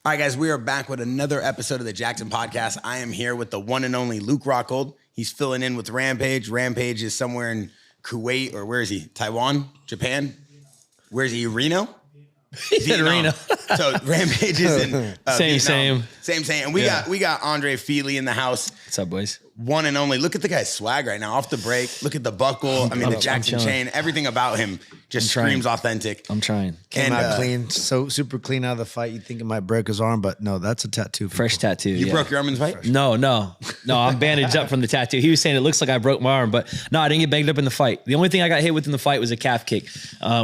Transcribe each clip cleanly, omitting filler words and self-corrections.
All right, guys, we are back with another episode of the JAXXON Podcast. I am here with the one and only Luke Rockhold. He's filling in with Rampage. Rampage is somewhere in Kuwait, or where is he? Taiwan? Japan? Where is he? Reno? He said Reno. So Rampage is in Same. And we got Andre Fili in the house. What's up, boys? One and only. Look at the guy's swag right now. Off the break. Look at the buckle. I mean, the JAXXON chain. Everything about him just screams authentic. I'm trying. Came out clean, so super clean out of the fight. You think it might break his arm, but no, that's a tattoo. Fresh tattoo. You broke your arm in the fight? No. I'm bandaged up from the tattoo. He was saying it looks like I broke my arm, but no, I didn't get banged up in the fight. The only thing I got hit with in the fight was a calf kick,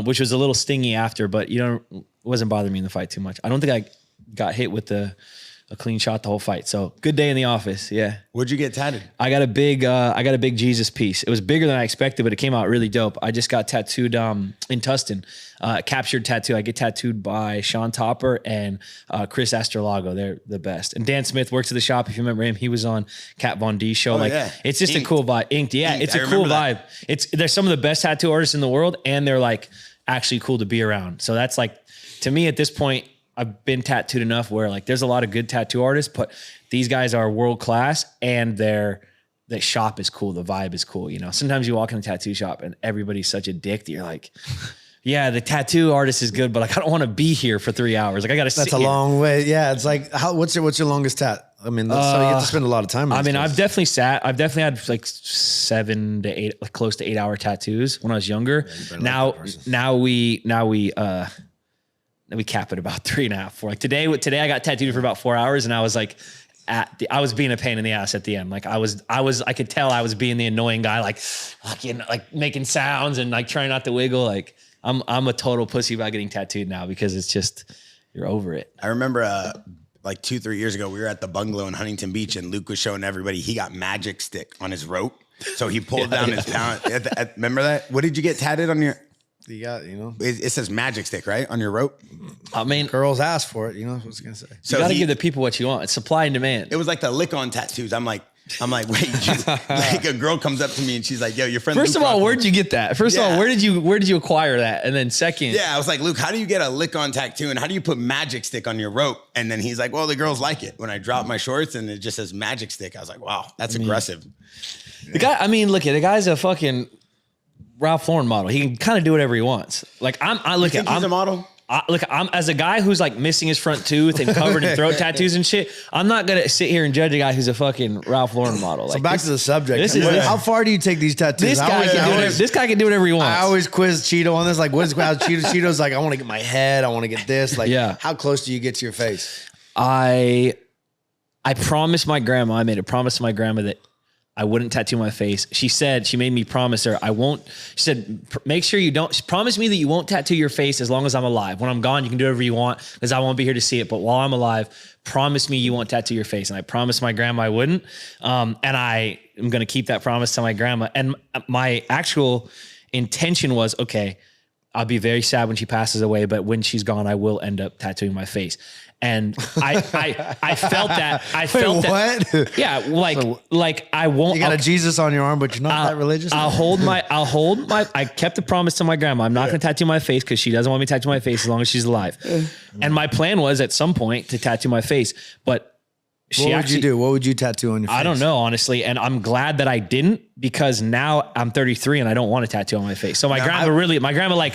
which was a little stingy after, but it wasn't bothering me in the fight too much. I don't think I got hit with a clean shot the whole fight. So good day in the office. Yeah. What'd you get tatted? I got a big Jesus piece. It was bigger than I expected, but it came out really dope. I just got tattooed in Tustin, captured tattoo. I get tattooed by Sean Topper and Chris Astrolago. They're the best. And Dan Smith works at the shop. If you remember him, he was on Kat Von D's show. It's just a cool vibe. Inked. Yeah, it's a cool vibe. They're some of the best tattoo artists in the world, and they're like actually cool to be around. So that's like, to me at this point, I've been tattooed enough where like there's a lot of good tattoo artists, but these guys are world class and the shop is cool. The vibe is cool. Sometimes you walk in a tattoo shop and everybody's such a dick that you're like, yeah, the tattoo artist is good, but like I don't want to be here for 3 hours. Like I got to sit That's a long way. Yeah, it's like what's your longest tat? I mean, so you have to spend a lot of time. I've definitely had like 7 to 8, like close to 8 hour tattoos when I was younger. Now we cap it about 3.5, 4. Like today I got tattooed for about 4 hours, and I was like, I was being a pain in the ass at the end. Like I could tell I was being the annoying guy, like making sounds and like trying not to wiggle. Like I'm a total pussy about getting tattooed now because it's just, you're over it. I remember like 2-3 years ago, we were at the bungalow in Huntington Beach, and Luke was showing everybody he got magic stick on his rope. So he pulled down his pound. Remember that? What did you get tatted on your? You got, it says magic stick, right? On your rope. I mean, girls ask for it. You know what I was going to say. So you got to give the people what you want. It's supply and demand. It was like the lick on tattoos. I'm like, wait, like a girl comes up to me and she's like, yo, your friend. First of all, where'd you get that? First of all, where did you acquire that? And then second. Yeah, I was like, Luke, how do you get a lick on tattoo? And how do you put magic stick on your rope? And then he's like, well, the girls like it. When I drop my shorts and it just says magic stick, I was like, wow, that's aggressive. The guy, look at the guy's a fucking Ralph Lauren model. He can kind of do whatever he wants. Like I'm a model. I'm as a guy who's like missing his front tooth and covered in throat tattoos and shit. I'm not gonna sit here and judge a guy who's a fucking Ralph Lauren model. So back to the subject. How far do you take these tattoos? This guy can do whatever he wants. I always quiz Cheeto on this. Like, what is Cheeto? Cheeto's like, I want to get my head. I want to get this. Like, how close do you get to your face? I promised my grandma. I made a promise to my grandma that I wouldn't tattoo my face. She made me promise her I won't. She said, make sure you don't, promise me that you won't tattoo your face as long as I'm alive. When I'm gone, you can do whatever you want because I won't be here to see it. But while I'm alive, promise me you won't tattoo your face. And I promised my grandma I wouldn't. And I am going to keep that promise to my grandma. And my actual intention was, okay, I'll be very sad when she passes away, but when she's gone, I will end up tattooing my face. And I felt that. What? Yeah, like I won't. You got a Jesus on your arm, but you're not that religious. I kept the promise to my grandma. I'm not going to tattoo my face because she doesn't want me to tattoo my face as long as she's alive. And my plan was at some point to tattoo my face, but what would you do? What would you tattoo on your face? I don't know, honestly. And I'm glad that I didn't because now I'm 33 and I don't want a tattoo on my face. So my grandma like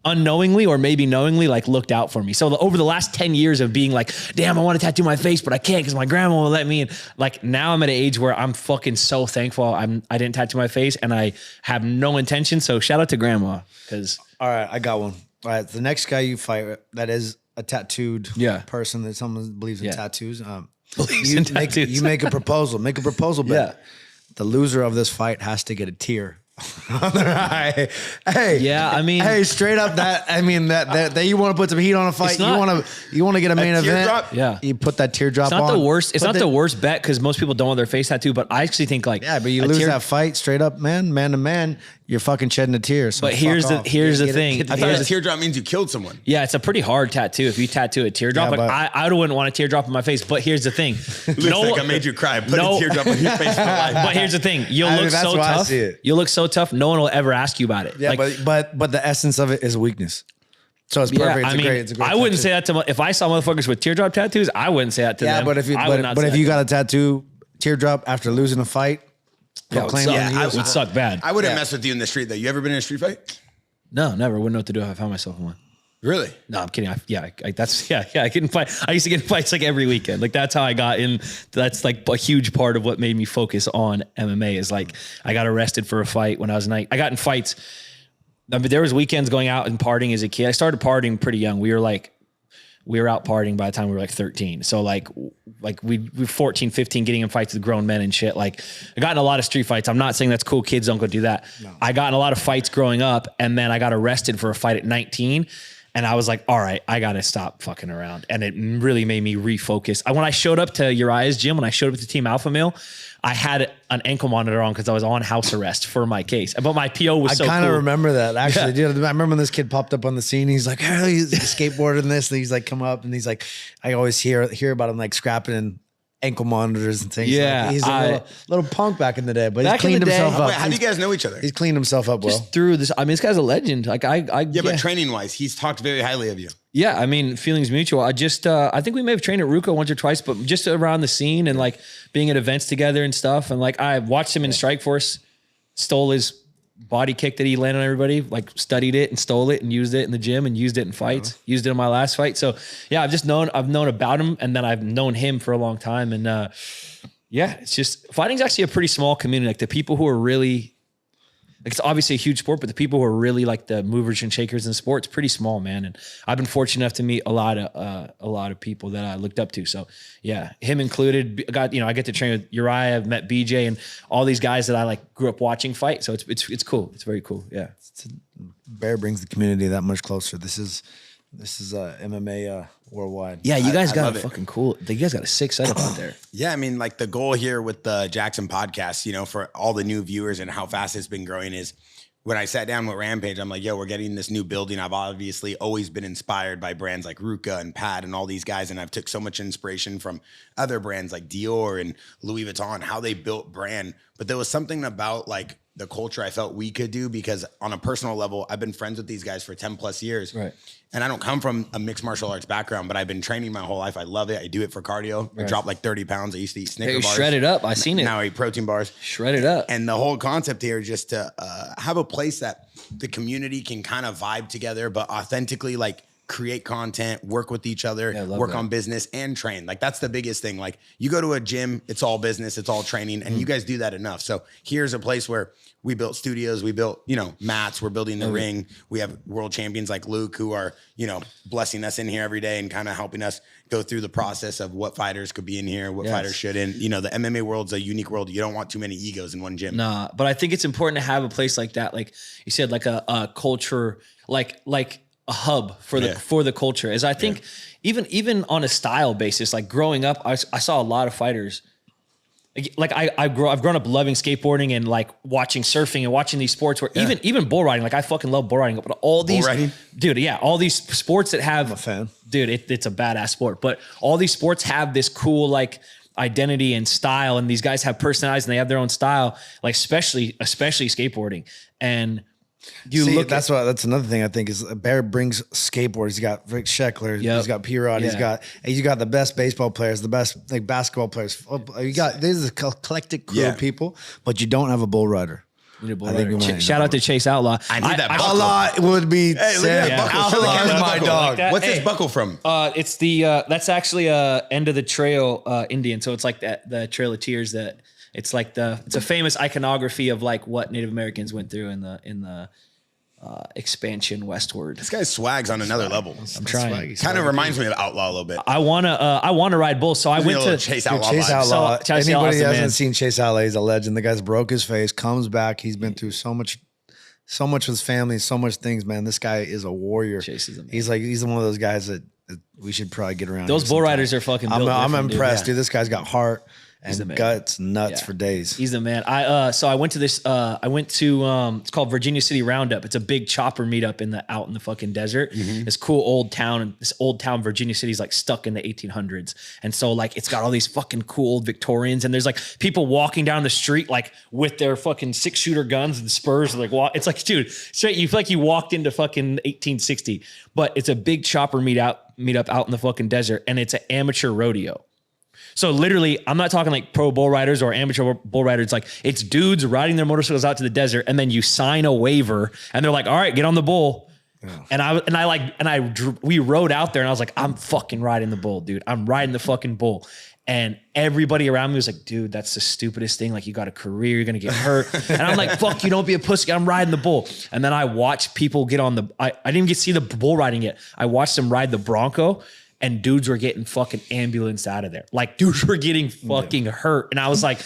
unknowingly or maybe knowingly like looked out for me. So over the last 10 years of being like, damn, I want to tattoo my face, but I can't because my grandma won't let me. And like now I'm at an age where I'm fucking so thankful I didn't tattoo my face and I have no intention. So shout out to grandma. All right, I got one. All right, the next guy you fight that is a tattooed person that someone believes in tattoos. You make a proposal. Make a proposal, but the loser of this fight has to get a tear on their eye. Hey, straight up that you want to put some heat on a fight. You want to get a main event. Drop? Yeah, you put that teardrop on. It's not the worst. It's not the worst bet because most people don't want their face tattooed. But I actually think like but you lose that fight straight up, man to man. You're fucking shedding a tear. So but here's the thing. I thought a teardrop means you killed someone. Yeah, it's a pretty hard tattoo if you tattoo a teardrop. I wouldn't want a teardrop in my face. But here's the thing. Like I made you cry. Put a teardrop on your face. But here's the thing. You'll look so tough. You'll look so tough. No one will ever ask you about it. Yeah, but the essence of it is weakness. So it's perfect. It's a great I wouldn't say that to if I saw motherfuckers with teardrop tattoos. I wouldn't say that to them. Yeah, but if you got a tattoo teardrop after losing a fight, it would suck bad. I wouldn't mess with you in the street though. You ever been in a street fight? No, never. Wouldn't know what to do if I found myself in one. Really? No, I'm kidding. I get in fights. I used to get in fights like every weekend. Like that's how I got in. That's like a huge part of what made me focus on MMA is like I got arrested for a fight when I was 9. I got in fights. I mean, there was weekends going out and partying as a kid. I started partying pretty young. We were out partying by the time we were like 13. So like we were 14, 15, getting in fights with grown men and shit. Like I got in a lot of street fights. I'm not saying that's cool. Kids don't go do that. No. I got in a lot of fights growing up and then I got arrested for a fight at 19. And I was like, all right, I got to stop fucking around. And it really made me refocus. When I showed up to Uriah's gym, when I showed up to Team Alpha Male, I had an ankle monitor on because I was on house arrest for my case. But my PO was so cool. I kind of remember that, actually. Yeah. Dude, I remember when this kid popped up on the scene. He's like, oh, he's skateboarding this. And he's like, come up. And he's like, I always hear about him like scrapping and ankle monitors and things. Yeah. Like, he's a little punk back in the day, but he's cleaned himself up. Wait, how do you guys know each other? He's cleaned himself up well. Just through this. I mean, this guy's a legend. Like but training wise, he's talked very highly of you. Yeah, I mean, feelings mutual. I think we may have trained at Ruko once or twice, but just around the scene and like being at events together and stuff. And like I watched him in Strikeforce, stole his body kick that he landed on everybody, like studied it and stole it and used it in the gym and used it in fights, used it in my last fight. So yeah, I've known about him and then I've known him for a long time. And yeah, it's just fighting's actually a pretty small community. Like the people who are really, like it's obviously a huge sport, but the people who are really like the movers and shakers in the sport, it's pretty small, man. And I've been fortunate enough to meet a lot of people that I looked up to. So yeah, him included. I get to train with Uriah, I've met BJ, and all these guys that I like grew up watching fight. So it's cool. It's very cool. Yeah, Bear brings the community that much closer. This is MMA worldwide. Yeah, you guys got a fucking cool. You guys got a sick setup out there. Yeah, I mean, like the goal here with the JAXXON podcast, you know, for all the new viewers and how fast it's been growing is when I sat down with Rampage, I'm like, yo, we're getting this new building. I've obviously always been inspired by brands like Ruka and Pad and all these guys. And I've took so much inspiration from other brands like Dior and Louis Vuitton, how they built brand. But there was something about like the culture I felt we could do because on a personal level, I've been friends with these guys for 10 plus years. Right. And I don't come from a mixed martial arts background, but I've been training my whole life. I love it. I do it for cardio. Right. I dropped like 30 pounds. I used to eat Snicker bars. Shredded up. I seen it. Now I eat protein bars. Shredded up. And the whole concept here is just to have a place that the community can kind of vibe together, but authentically like create content, work with each other, work on business and train. Like that's the biggest thing. Like you go to a gym, it's all business, it's all training, and you guys do that enough. So here's a place where we built studios, we built, mats, we're building the ring. We have world champions like Luke who are, blessing us in here every day and kind of helping us go through the process of what fighters could be in here, what fighters shouldn't. The MMA world's a unique world. You don't want too many egos in one gym. Nah, but I think it's important to have a place like that. Like you said, like a culture, like a hub for the culture. As I think even on a style basis, like growing up, I saw a lot of fighters. Like I've grown up loving skateboarding and like watching surfing and watching these sports where even bull riding, like I fucking love bull riding, but all these, all these sports that have, I'm a fan. Dude, it's a badass sport, but all these sports have this cool, like identity and style. And these guys have personalities and they have their own style, like especially skateboarding. And that's another thing I think is Bear brings skateboards. He's got Rick Sheckler. He's got P-Rod. He's got the best baseball players, the best like basketball players. There's a eclectic crew of people, but you don't have a bull rider. Shout out to Chase Outlaw. I need that buckle. Outlaw would be Outlaw is my dog. What's this buckle from? It's that's actually end of the trail Indian. So it's like the Trail of Tears that. It's like it's a famous iconography of like what Native Americans went through in the expansion westward. This guy's swag's on another level. I'm trying. Kind of reminds me of Outlaw a little bit. I wanna ride bulls, so I went to Chase Outlaw. Chase Outlaw. Anybody that hasn't seen Chase Outlaw, he's a legend. The guy's broke his face, comes back. He's been through so much with his family, so much things. Man, this guy is a warrior. Chase is amazing. He's one of those guys that we should probably get around. Those bull riders are fucking. I'm impressed, dude. This guy's got heart. and guts nuts for days. He's the man. So I went to this. It's called Virginia City Roundup. It's a big chopper meetup out in the fucking desert. This cool old town, and this old town Virginia City is like stuck in the 1800s, and so like it's got all these fucking cool old Victorians, and there's like people walking down the street like with their fucking 6-shooter guns and spurs. Like it's like, dude, straight. You feel like you walked into fucking 1860, but it's a big chopper meetup out in the fucking desert, and it's an amateur rodeo. So literally, I'm not talking like pro bull riders or amateur bull riders. Like it's dudes riding their motorcycles out to the desert, and then you sign a waiver, and they're like, "All right, get on the bull." Yeah. We rode out there, and I was like, "I'm fucking riding the bull, dude. I'm riding the fucking bull." And everybody around me was like, "Dude, that's the stupidest thing. Like you got a career, you're gonna get hurt." And I'm like, "Fuck you, don't be a pussy. I'm riding the bull." And then I watched people get on I didn't even get to see the bull riding yet. I watched them ride the Bronco. And dudes were getting fucking ambulanced out of there. Like dudes were getting fucking hurt. And I was like,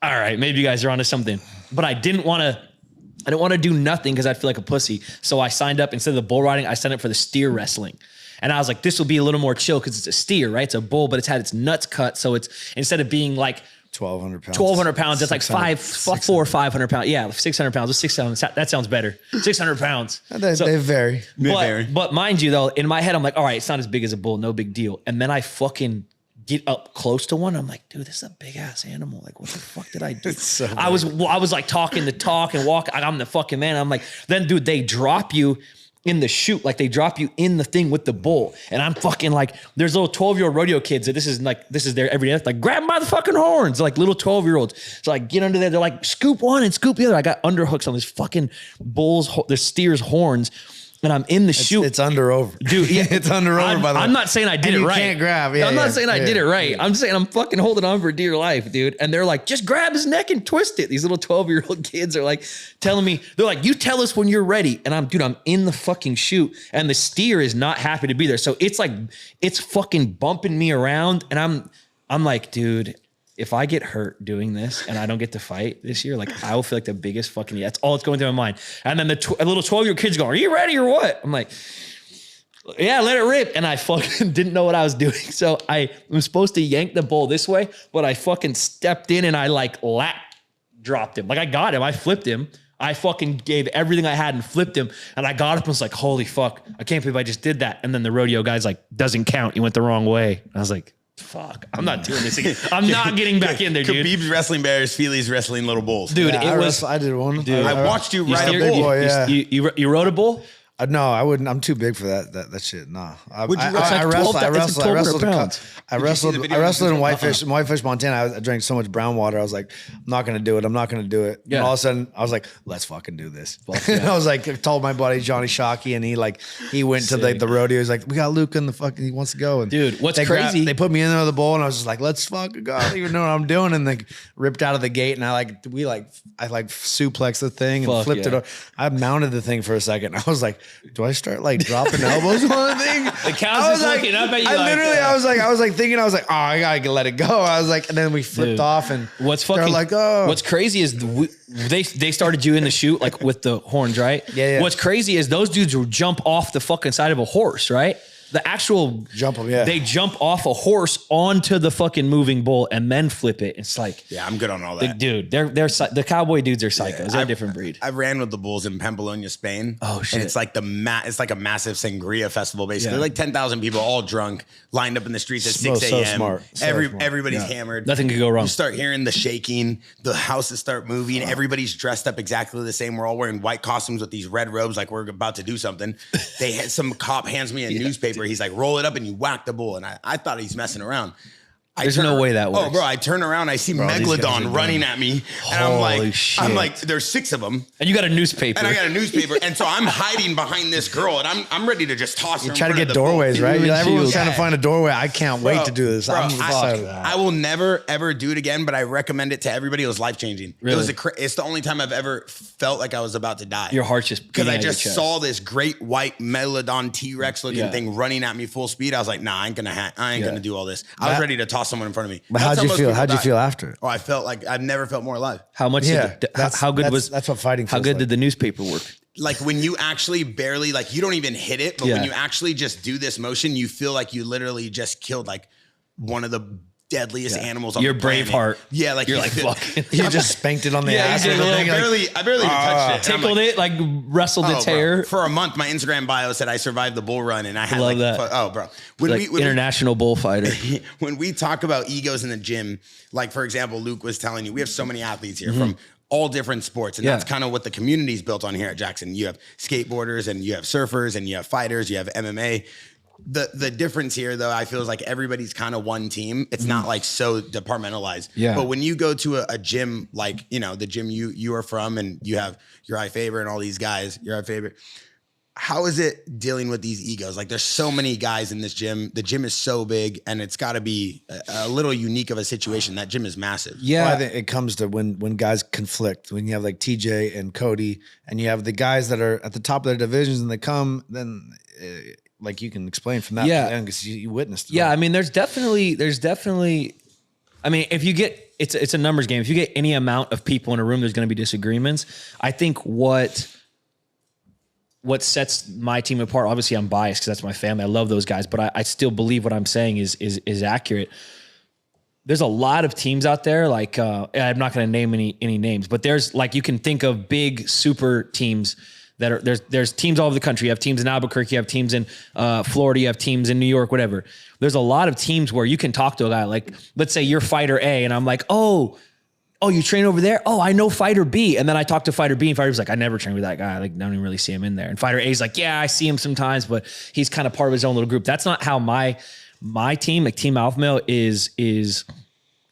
all right, maybe you guys are onto something. But I didn't want to do nothing because I'd feel like a pussy. So I signed up, instead of the bull riding, I signed up for the steer wrestling. And I was like, this will be a little more chill because it's a steer, right? It's a bull, but it's had its nuts cut. So it's, instead of being like 1,200 pounds. 1,200 pounds. That's like 400 or 500 pounds. Yeah, 600 pounds. 600. That sounds better. 600 pounds. They vary. But mind you, though, in my head, I'm like, all right, it's not as big as a bull. No big deal. And then I fucking get up close to one. I'm like, dude, this is a big ass animal. Like, what the fuck did I do? So I was like talking the talk and walk. I'm the fucking man. I'm like, then, dude, they drop you in the chute, like they drop you in the thing with the bull, and I'm fucking like, there's little 12-year-old rodeo kids that this is their every day, like grab them by the fucking horns, like little 12-year-olds. So I get under there, they're like scoop one and scoop the other. I got underhooks on this fucking the steer's horns, and I'm in the chute. It's under over, dude. Yeah, it's under over. By the way, I'm not saying I did it right. You can't grab. Yeah, I'm not saying I did it right. I'm saying I'm fucking holding on for dear life, dude. And they're like, just grab his neck and twist it. These little 12-year-old kids are like telling me, they're like, you tell us when you're ready. And I'm in the fucking chute, and the steer is not happy to be there. So it's like, it's fucking bumping me around, and I'm like, dude, if I get hurt doing this and I don't get to fight this year, like I will feel like the biggest fucking, that's all that's going through my mind. And then a little 12-year-old kid's going, are you ready or what? I'm like, yeah, let it rip. And I fucking didn't know what I was doing. So I was supposed to yank the bull this way, but I fucking stepped in and I like lap dropped him. Like I got him. I flipped him. I fucking gave everything I had and flipped him. And I got up and was like, holy fuck, I can't believe I just did that. And then the rodeo guy's like, doesn't count. You went the wrong way. And I was like, fuck, I'm not doing this again. I'm not getting back in there, dude. Khabib's wrestling bears, Fili's wrestling little bulls. Dude, yeah, I did one. Dude, I watched you ride a bull. You rode a bull? No, I wouldn't. I'm too big for that shit. Nah. I wrestled in Whitefish, Montana. I drank so much brown water. I was like, I'm not gonna do it. I'm not gonna do it. Yeah. And all of a sudden, I was like, let's fucking do this. Yeah. I was like, I told my buddy Johnny Shockey, and he went to the rodeo. He's like, we got Luke in the fucking. He wants to go. And dude, what's crazy? They put me in there with the bull, and I was just like, let's fucking go. I don't even know what I'm doing. And they ripped out of the gate, and I suplexed the thing and flipped it over. I mounted the thing for a second. I was like, do I start like dropping elbows on the thing? The cows is looking up at you. I was like, oh, I gotta let it go. I was like, and then we flipped off, and they're like, oh. What's crazy is they started you in the chute like with the horns, right? Yeah. What's crazy is those dudes will jump off the fucking side of a horse, right? The actual jump them, yeah. They jump off a horse onto the fucking moving bull and then flip it. It's like, yeah, I'm good on all that, dude. They're the cowboy dudes are psychos. Yeah, they're a different breed. I ran with the bulls in Pamplona, Spain. Oh shit! And it's like it's like a massive sangria festival. Basically, like 10,000 people, all drunk, lined up in the streets at 6 a.m. So smart. Everybody's hammered. Nothing could go wrong. You start hearing the shaking, the houses start moving. Everybody's dressed up exactly the same. We're all wearing white costumes with these red robes, like we're about to do something. Some cop hands me a newspaper. He's like, roll it up and you whack the bull. And I thought he's messing around. There's no way that works. Oh, bro, I turn around, I see Megalodon running at me. And I'm like, there's 6 of them. And you got a newspaper. And I got a newspaper. And so I'm hiding behind this girl, and I'm ready to just toss her. You try to get doorways, right? Everyone's trying to find a doorway. I can't wait to do this. I will never, ever do it again, but I recommend it to everybody. It was life-changing. Really? It's the only time I've ever felt like I was about to die. Your heart's just because I just saw this great white Megalodon T-Rex looking thing running at me full speed. I was like, nah, I ain't gonna do all this. I was ready to toss someone in front of me. How'd you feel? How'd you feel after? Oh, I felt like I've never felt more alive. How much? How good was? That's what fighting. How good did the newspaper work? Like when you actually barely, like you don't even hit it, but when you actually just do this motion, you feel like you literally just killed like one of the deadliest animals on your the planet. Braveheart. Yeah, like you're like fucking. You just spanked it on the ass. I barely even touched it. Tickled it, like wrestled its hair. For a month, my Instagram bio said I survived the bull run, and I had Love that. Oh, bro. When international bullfighter. When we talk about egos in the gym, like for example, Luke was telling you, we have so many athletes here from all different sports, and that's kind of what the community is built on here at JAXXON. You have skateboarders, and you have surfers, and you have fighters, you have MMA. The difference here, though, I feel is like everybody's kind of one team. It's not like so departmentalized. Yeah. But when you go to a gym, like, you know, the gym you are from, and you have Uriah Faber and all these guys, Uriah Faber, how is it dealing with these egos? Like, there's so many guys in this gym. The gym is so big, and it's got to be a little unique of a situation. That gym is massive. Yeah. Well, I think it comes to when guys conflict, when you have like TJ and Cody, and you have the guys that are at the top of their divisions, and they come, then like you can explain from that because you witnessed it. Yeah, I mean, there's definitely, I mean, if you get, it's a numbers game. If you get any amount of people in a room, there's going to be disagreements. I think what sets my team apart, obviously I'm biased because that's my family. I love those guys, but I still believe what I'm saying is accurate. There's a lot of teams out there, like, I'm not going to name any names, but there's, like, you can think of big super teams that are, there's teams all over the country. You have teams in Albuquerque, you have teams in Florida, you have teams in New York, whatever. There's a lot of teams where you can talk to a guy, like, let's say you're fighter A, and I'm like, oh, you train over there? Oh, I know fighter B. And then I talk to fighter B, and fighter B's like, I never train with that guy. Like, I don't even really see him in there. And fighter A's like, yeah, I see him sometimes, but he's kind of part of his own little group. That's not how my team, like Team Alpha Male, is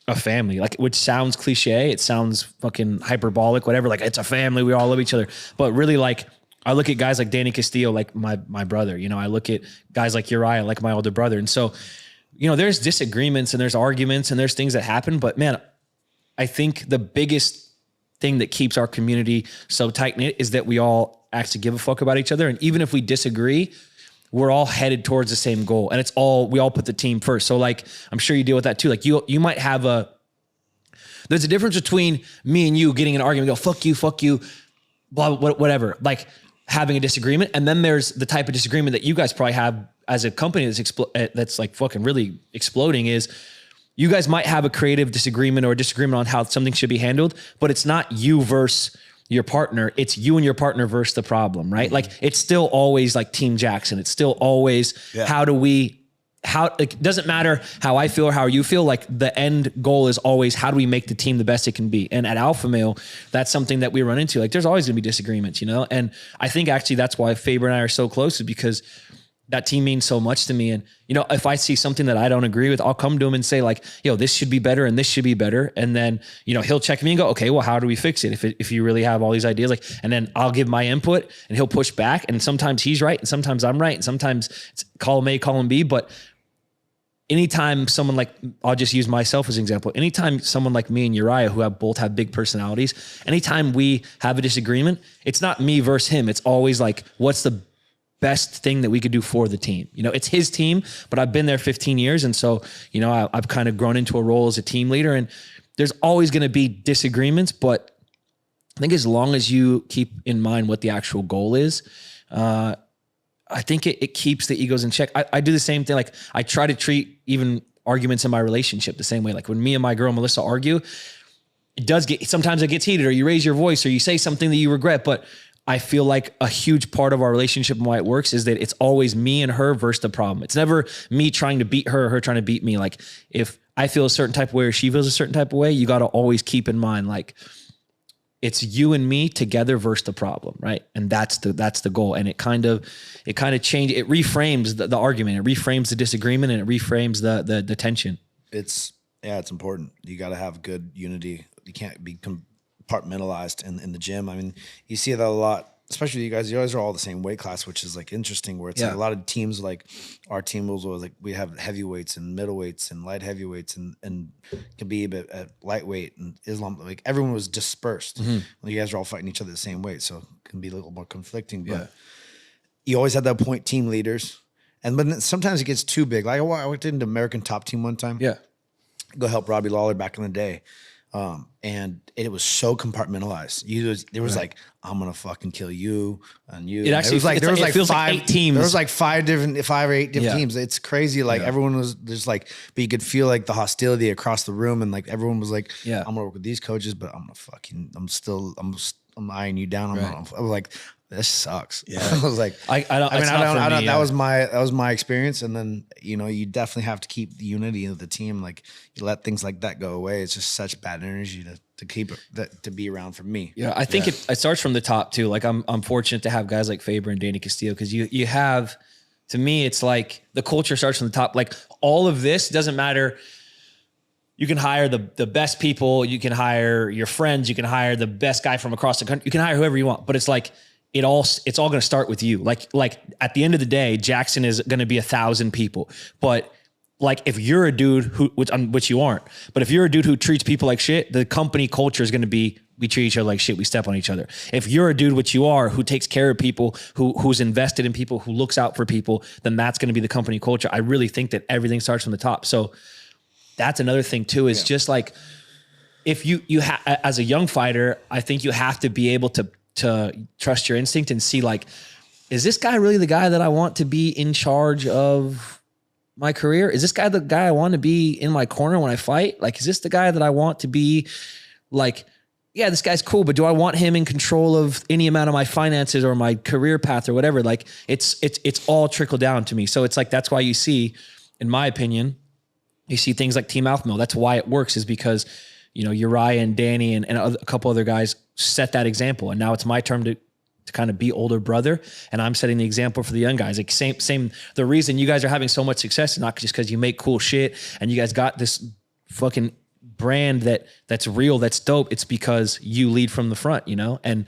a family. Like, which sounds cliche. It sounds fucking hyperbolic, whatever. Like, it's a family. We all love each other. But really, like, I look at guys like Danny Castillo, like my brother. You know, I look at guys like Uriah, like my older brother. And so, you know, there's disagreements and there's arguments and there's things that happen. But man, I think the biggest thing that keeps our community so tight-knit is that we all actually give a fuck about each other. And even if we disagree, we're all headed towards the same goal. And we all put the team first. So, like, I'm sure you deal with that too. Like, you might have there's a difference between me and you getting an argument, go, fuck you, blah, blah, whatever. Like, having a disagreement. And then there's the type of disagreement that you guys probably have as a company that's like fucking really exploding, is you guys might have a creative disagreement or a disagreement on how something should be handled, but it's not you versus your partner. It's you and your partner versus the problem, right? Like, it's still always like Team JAXXON. It's still always it doesn't matter how I feel or how you feel. Like, the end goal is always, how do we make the team the best it can be? And at Alpha Male, that's something that we run into. Like, there's always gonna be disagreements, you know? And I think actually that's why Faber and I are so close, is because that team means so much to me. And, you know, if I see something that I don't agree with, I'll come to him and say, like, yo, this should be better and this should be better. And then, you know, he'll check me and go, okay, well, how do we fix it? If you really have all these ideas, like, and then I'll give my input and he'll push back. And sometimes he's right and sometimes I'm right. And sometimes it's column A, column B. But anytime someone like, I'll just use myself as an example. Anytime someone like me and Uriah, who both have big personalities, anytime we have a disagreement, it's not me versus him. It's always like, what's the best thing that we could do for the team? You know, it's his team, but I've been there 15 years. And so, you know, I've kind of grown into a role as a team leader, and there's always going to be disagreements, but I think as long as you keep in mind what the actual goal is, I think it keeps the egos in check. I do the same thing. Like, I try to treat even arguments in my relationship the same way. Like, when me and my girl, Melissa, argue, sometimes it gets heated, or you raise your voice, or you say something that you regret. But I feel like a huge part of our relationship and why it works is that it's always me and her versus the problem. It's never me trying to beat her or her trying to beat me. Like, if I feel a certain type of way or she feels a certain type of way, you got to always keep in mind, like, it's you and me together versus the problem, right? And that's the goal. And it kind of changes. It reframes the argument. It reframes the disagreement, and it reframes the tension. It's important. You got to have good unity. You can't be compartmentalized in the gym. I mean, you see that a lot, especially you guys are all the same weight class, which is like interesting, where it's like a lot of teams, like our team was like, we have heavyweights and middleweights and light heavyweights and Khabib at lightweight and Islam. Like, everyone was dispersed. Well, you guys are all fighting each other the same weight, so it can be a little more conflicting. But you always had that point team leaders, but sometimes it gets too big. Like, I walked into American Top Team one time. Yeah, go help Robbie Lawler back in the day. And it was so compartmentalized. There was like, I'm gonna fucking kill you and you. It actually there was like feels five like 8 teams. There was like 5 or 8 different teams. It's crazy. Like everyone was just like, but you could feel like the hostility across the room, and like everyone was like, I'm gonna work with these coaches, but I'm eyeing you down. I was like, this sucks. Yeah. I was like, I don't. That was my experience. And then you definitely have to keep the unity of the team. Like you let things like that go away. It's just such bad energy to keep it to be around for me. Yeah, I think it starts from the top too. Like I'm fortunate to have guys like Faber and Danny Castillo because you have. To me, it's like the culture starts from the top. Like all of this doesn't matter. You can hire the best people. You can hire your friends. You can hire the best guy from across the country. You can hire whoever you want. But it's like it's all going to start with you. Like at the end of the day, Jackson is going to be 1,000 people. But like if you're a dude which you aren't, but if you're a dude who treats people like shit, the company culture is going to be we treat each other like shit. We step on each other. If you're a dude, which you are, who takes care of people, who's invested in people, who looks out for people, then that's going to be the company culture. I really think that everything starts from the top. So that's another thing too, is just like, if you as a young fighter, I think you have to be able to trust your instinct and see like, is this guy really the guy that I want to be in charge of my career? Is this guy the guy I want to be in my corner when I fight? Like, is this the guy that I want to be like, yeah, this guy's cool, but do I want him in control of any amount of my finances or my career path or whatever? Like it's all trickle down to me. So it's like, that's why you see, in my opinion, you see things like Team Mouth Mill. That's why it works, is because, Uriah and Danny and a couple other guys set that example. And now it's my turn to kind of be older brother. And I'm setting the example for the young guys. Like same, the reason you guys are having so much success is not just because you make cool shit and you guys got this fucking brand that's real, that's dope. It's because you lead from the front, and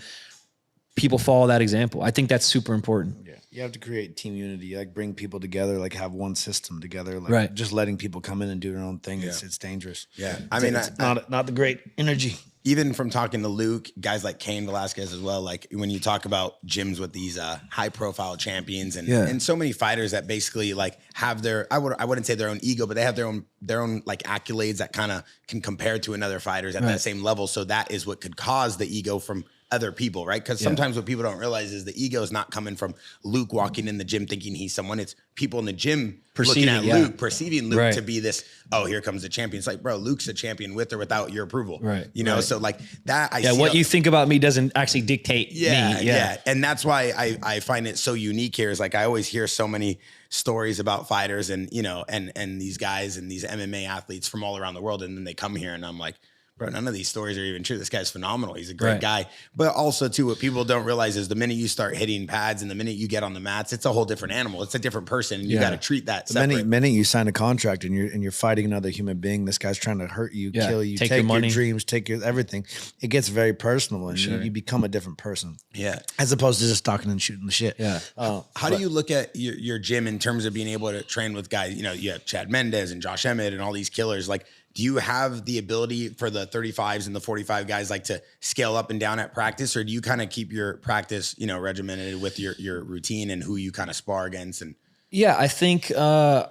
people follow that example. I think that's super important. Yeah. You have to create team unity, like bring people together, like have one system together. Like just letting people come in and do their own thing. Yeah. It's dangerous. Yeah. It's not the great energy. Even from talking to Luke, guys like Cain Velasquez as well, like when you talk about gyms with these high profile champions and so many fighters that basically like have I wouldn't say their own ego, but they have their own like accolades that kind of can compare to another fighters at that same level. So that is what could cause the ego from other people, right? Because sometimes what people don't realize is the ego is not coming from Luke walking in the gym thinking he's someone. It's people in the gym looking at Luke, perceiving Luke to be this, oh, here comes the champion. It's like, bro, Luke's a champion with or without your approval. Right. So like that, I see what you think about me doesn't actually dictate me. Yeah. And that's why I find it so unique here, is like I always hear so many stories about fighters and, and these guys and these MMA athletes from all around the world. And then they come here and I'm like, bro, none of these stories are even true. This guy's phenomenal. He's a great guy. But also, too, what people don't realize is the minute you start hitting pads and the minute you get on the mats, it's a whole different animal. It's a different person. And you got to treat that separate. The minute you sign a contract and you're fighting another human being, this guy's trying to hurt you, kill you, take your dreams, take your everything. It gets very personal and you become a different person. Yeah. As opposed to just talking and shooting the shit. Yeah. How do you look at your gym in terms of being able to train with guys? You have Chad Mendez and Josh Emmett and all these killers. Like, do you have the ability for the 35s and the 45 guys like to scale up and down at practice, or do you kind of keep your practice, regimented with your routine and who you kind of spar against? And I think a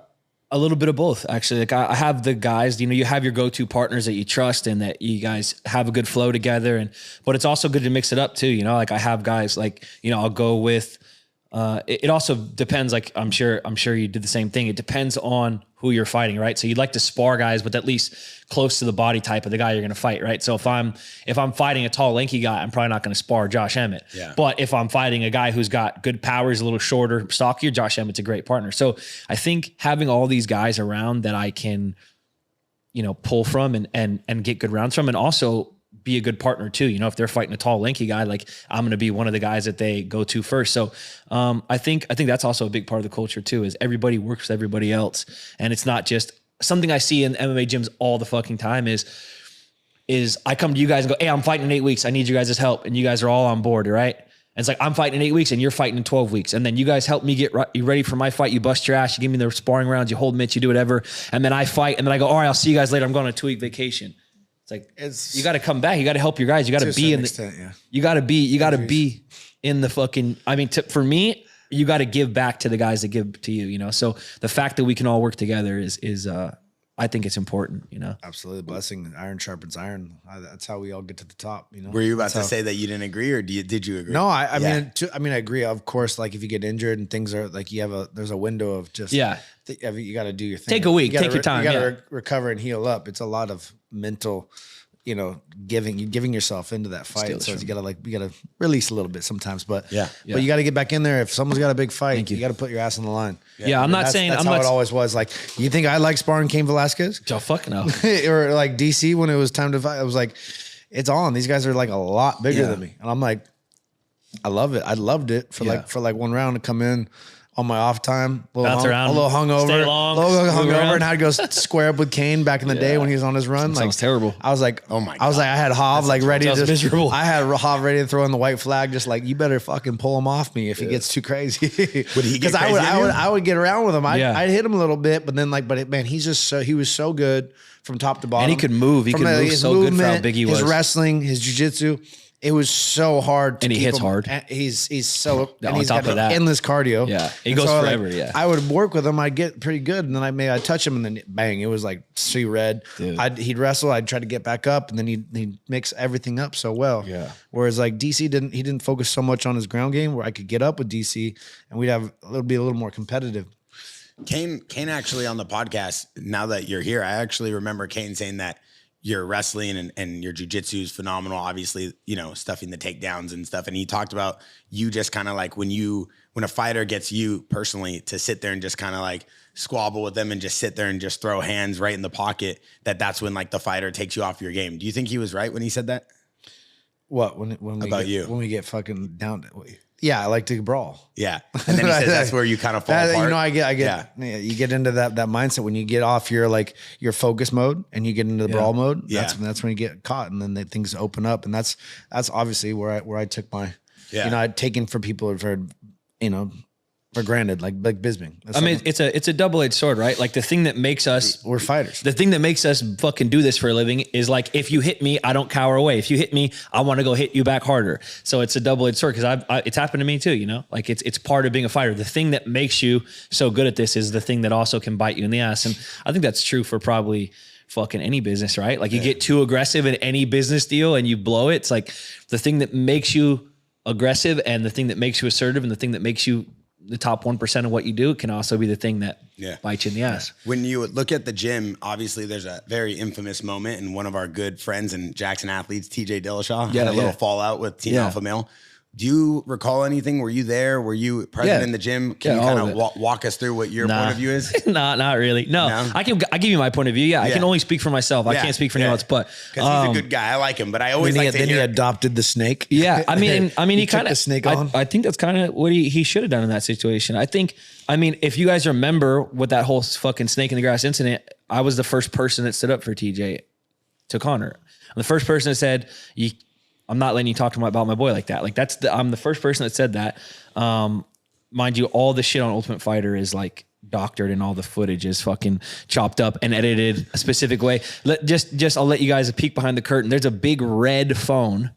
little bit of both, actually. Like I have the guys, you have your go-to partners that you trust and that you guys have a good flow together. But it's also good to mix it up too. Like I have guys like, I'll go with, it also depends. Like I'm sure you did the same thing. It depends on who you're fighting, right? So you'd like to spar guys with at least close to the body type of the guy you're going to fight, right? So if I'm fighting a tall, lanky guy, I'm probably not going to spar Josh Emmett. Yeah. But if I'm fighting a guy who's got good power, he's a little shorter, stockier, Josh Emmett's a great partner. So I think having all these guys around that I can, pull from and get good rounds from, and also be a good partner too. If they're fighting a tall, lanky guy, like I'm going to be one of the guys that they go to first. So I think that's also a big part of the culture too, is everybody works with everybody else. And it's not just something I see in MMA gyms all the fucking time is I come to you guys and go, hey, I'm fighting in 8 weeks. I need you guys' help. And you guys are all on board. Right. And it's like, I'm fighting in 8 weeks and you're fighting in 12 weeks. And then you guys help me get you ready for my fight. You bust your ass. You give me the sparring rounds. You hold mitts. You do whatever. And then I fight. And then I go, all right, I'll see you guys later. I'm going on a 2-week vacation. It's like, you got to come back. You got to help your guys. You got to be in the, you got to be in the fucking, for me, you got to give back to the guys that give to you, So the fact that we can all work together is I think it's important, you know? Absolutely. Blessing. Iron sharpens iron. That's how we all get to the top, you know? Were you about to say that you didn't agree, or did you agree? No, I mean, I agree. Of course, like if you get injured and things are like there's a window of just, you got to do your thing. Take a week, take your time. You got to recover and heal up. It's a lot of mental, you know, giving yourself into that fight. So you gotta release a little bit sometimes, but you got to get back in there. If someone's got a big fight, you got to put your ass on the line. Yeah, I'm not saying that's how it always was. Like, you think I like sparring Cain Velasquez? Oh, fuck no. Or like DC when it was time to fight, I was like, it's on. These guys are like a lot bigger than me, and I'm like, I love it. I loved it for like one round to come in on my off time, a little hungover, and I'd go square up with Cain back in the day when he was on his run. Sounds terrible. I was like, oh my God. I was like, I had Hav like ready to just miserable. I had Hav ready to throw in the white flag, just like, you better fucking pull him off me if he gets too crazy. Would he get crazy? I would get around with him. I'd hit him a little bit, but then man, he was so good from top to bottom. And he could move. He could move so good for how big he was. His wrestling, his jiu-jitsu. It was so hard to keep him. Hits hard. He's so and he's got endless cardio. Yeah, he goes forever. I would work with him. I'd get pretty good, and then I'd touch him, and then bang, it was like see red. He'd wrestle. I'd try to get back up, and then he'd mix everything up so well. Yeah. Whereas like DC didn't focus so much on his ground game, where I could get up with DC, and it'll be a little more competitive. Cain actually on the podcast. Now that you're here, I actually remember Cain saying that your wrestling and your jiu-jitsu is phenomenal. Obviously, you know, stuffing the takedowns and stuff. And he talked about you just kind of like when a fighter gets you personally to sit there and just kind of like squabble with them and just sit there and just throw hands right in the pocket, that's when like the fighter takes you off your game. Do you think he was right when he said that? What, when we get fucking down to, yeah, I like to brawl. Yeah. And then he says that's where you kind of fall apart. You know, I get you get into that mindset when you get off your focus mode and you get into the brawl mode. That's when you get caught, and then things open up. And that's obviously where I took my, you know, I'd taken for people who've heard, you know, for granted, like Bisping. I mean, it's a double-edged sword, right? Like the thing that makes us, we're fighters. The thing that makes us fucking do this for a living is like, if you hit me, I don't cower away. If you hit me, I want to go hit you back harder. So it's a double-edged sword, because it's happened to me too, you know? Like it's part of being a fighter. The thing that makes you so good at this is the thing that also can bite you in the ass. And I think that's true for probably fucking any business, right? Like you get too aggressive in any business deal and you blow it. It's like the thing that makes you aggressive and the thing that makes you assertive and the thing that makes you the top 1% of what you do can also be the thing that bites you in the ass. When you look at the gym, obviously there's a very infamous moment, and one of our good friends and Jackson athletes, TJ Dillashaw, had a little fallout with Team Alpha Male. Do you recall anything? Were you there? Were you present in the gym? Can you kind of walk us through what your point of view is? Not really. No. I give you my point of view. Yeah, I can only speak for myself. I can't speak for anyone else. But because he's a good guy, I like him. But I always like to hear. Then he adopted the snake. Yeah, I mean, he kind of snake on. I think that's kind of what he should have done in that situation. I mean, if you guys remember what that whole fucking snake in the grass incident, I was the first person that stood up for TJ to Connor. I'm the first person that said, I'm not letting you talk about my boy like that. Like I'm the first person that said that. Mind you, all the shit on Ultimate Fighter is like doctored and all the footage is fucking chopped up and edited a specific way. I'll let you guys a peek behind the curtain. There's a big red phone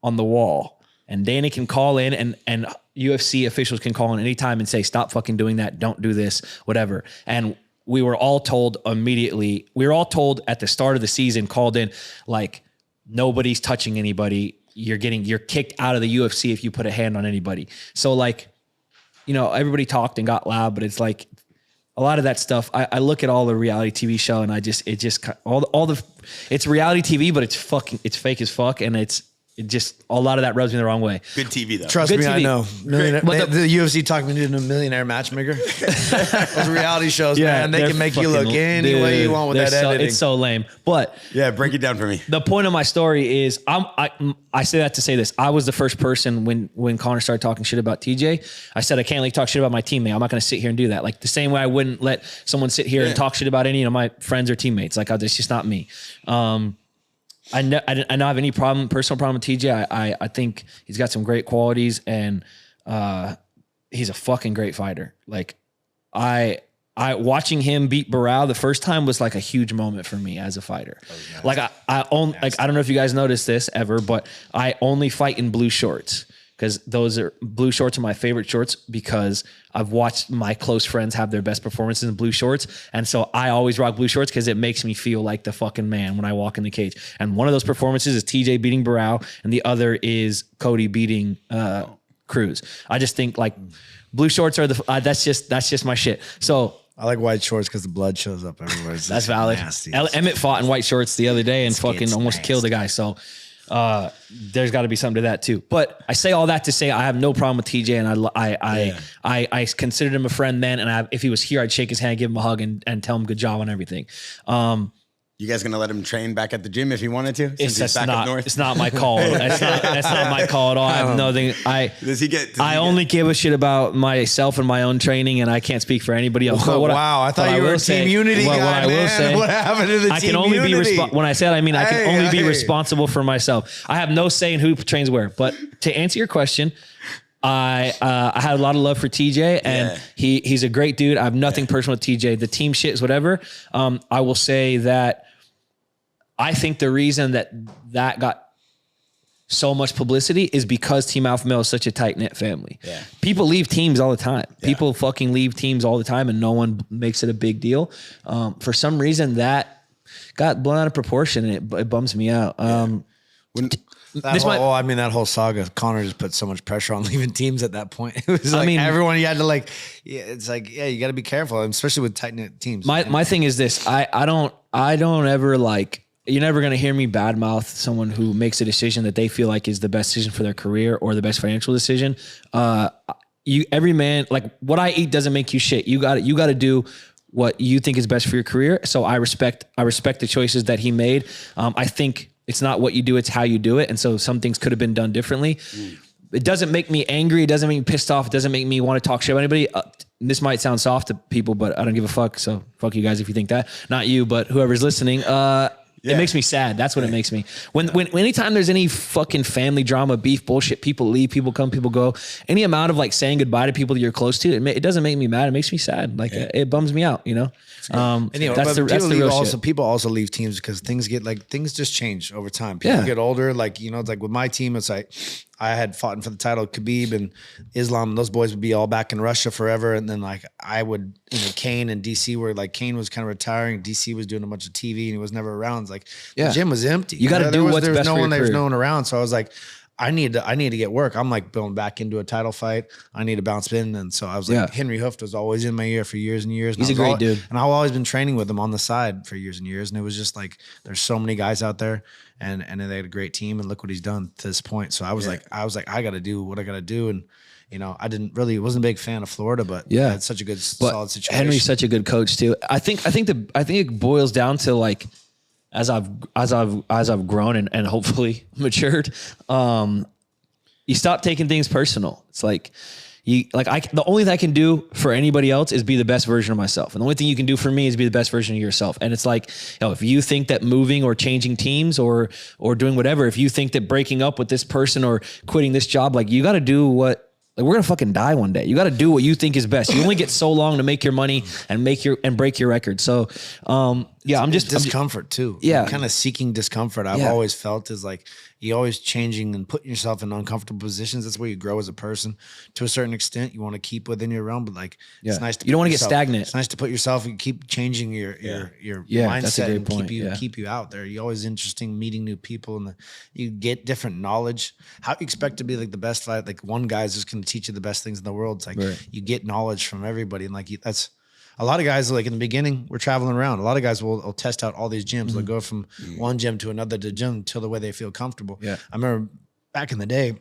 on the wall, and Danny can call in and UFC officials can call in anytime and say, stop fucking doing that. Don't do this, whatever. And we were all told immediately, at the start of the season, called in like, nobody's touching anybody. You're kicked out of the UFC if you put a hand on anybody. So like, you know, everybody talked and got loud, but it's like a lot of that stuff. I look at all the reality TV show and it's reality TV, but it's fake as fuck. And a lot of that rubs me the wrong way. Good TV though. Trust me, TV. I know. The UFC talked me into a millionaire matchmaker. Those reality shows, man, they can make you look any way you want with that editing. It's so lame. But break it down for me. The point of my story is, I say that to say this. I was the first person when Connor started talking shit about TJ. I said I can't like talk shit about my teammate. I'm not going to sit here and do that. Like the same way I wouldn't let someone sit here and talk shit about any of my friends or teammates. Like it's just not me. I don't have any personal problem with TJ. I think he's got some great qualities, and he's a fucking great fighter. Like I watching him beat Raul the first time was like a huge moment for me as a fighter. Nice. Like I don't know if you guys noticed this ever, but I only fight in blue shorts. because blue shorts are my favorite shorts because I've watched my close friends have their best performances in blue shorts. And so I always rock blue shorts because it makes me feel like the fucking man when I walk in the cage. And one of those performances is TJ beating Barao, and the other is Cody beating Cruz. I just think like blue shorts are that's just my shit. So I like white shorts because the blood shows up everywhere. That's valid. Emmett fought in white shorts the other day and fucking almost killed a guy. So there's got to be something to that too. But I say all that to say I have no problem with TJ, and I considered him a friend then. And if he was here, I'd shake his hand, give him a hug, and tell him good job on everything. You guys gonna let him train back at the gym if he wanted to? Since he's back up north? It's not my call. That's not my call at all. I have nothing. I only give a shit about myself and my own training, and I can't speak for anybody else. Wow, I thought you were a team unity guy, what I will say, what happened to the I team can only unity? be when I said I mean I can only be responsible for myself. I have no say in who trains where. But to answer your question, I had a lot of love for TJ, and he's a great dude. I have nothing personal with TJ. The team shit is whatever. I will say that I think the reason that got so much publicity is because Team Alpha Male is such a tight-knit family. Yeah. People leave teams all the time. Yeah. People fucking leave teams all the time, and no one makes it a big deal. For some reason, that got blown out of proportion, and it bums me out. That whole saga, Conor just put so much pressure on leaving teams at that point. It was like everyone, you had to it's like, you got to be careful, especially with tight-knit teams. My thing is this, I don't ever you're never going to hear me badmouth someone who makes a decision that they feel like is the best decision for their career or the best financial decision. Every man, like what I eat doesn't make you shit. You got to do what you think is best for your career. So I respect the choices that he made. I think it's not what you do, it's how you do it. And so some things could have been done differently. It doesn't make me angry. It doesn't make me pissed off. It doesn't make me want to talk shit about anybody. This might sound soft to people, but I don't give a fuck. So fuck you guys if you think that. Not you, but whoever's listening. It makes me sad. That's what it makes me. When anytime there's any fucking family drama, beef, bullshit, people leave, people come, people go, any amount of like saying goodbye to people that you're close to, it doesn't make me mad. It makes me sad. Like it bums me out, you know? That's the real shit. People also leave teams because things just change over time. People get older. Like, it's like with my team, it's like I had fought for the title, Khabib and Islam, and those boys would be all back in Russia forever. And then like I would, Kane and DC were like, Kane was kind of retiring. DC was doing a bunch of TV and he was never around. It's like the gym was empty. You got to do what's best for your career. There's no one around. So I was like, I need to get work. I'm like going back into a title fight. I need to bounce in. And so I was like, Henry Hooft was always in my ear for years and years. He's a great dude. And I've always been training with him on the side for years and years. And it was just like, there's so many guys out there and they had a great team and look what he's done to this point. So I was like, I got to do what I got to do. And, wasn't a big fan of Florida, but had such a good, solid situation. Henry's such a good coach too. I think it boils down to like, as I've grown and hopefully matured, you stop taking things personal. It's like the only thing I can do for anybody else is be the best version of myself. And the only thing you can do for me is be the best version of yourself. And it's like, if you think that moving or changing teams or doing whatever, if you think that breaking up with this person or quitting this job, like you got to do what, like we're going to fucking die one day. You got to do what you think is best. You only get so long to make your money and break your record. So, I'm just discomfort too. Yeah. Kind of seeking discomfort. I've always felt is like, you always changing and putting yourself in uncomfortable positions. That's where you grow as a person to a certain extent. You want to keep within your realm, but like, it's nice to, you don't want to get stagnant. It's nice to put yourself and keep changing your mindset that's a great point. Keep you out there. You're always interesting meeting new people and you get different knowledge. How do you expect to be like the best fight? Like one guy's just going to teach you the best things in the world. It's like you get knowledge from everybody. And like, that's a lot of guys, like in the beginning, we're traveling around. A lot of guys will test out all these gyms. They'll go from one gym to another gym until the way they feel comfortable. Yeah. I remember back in the day,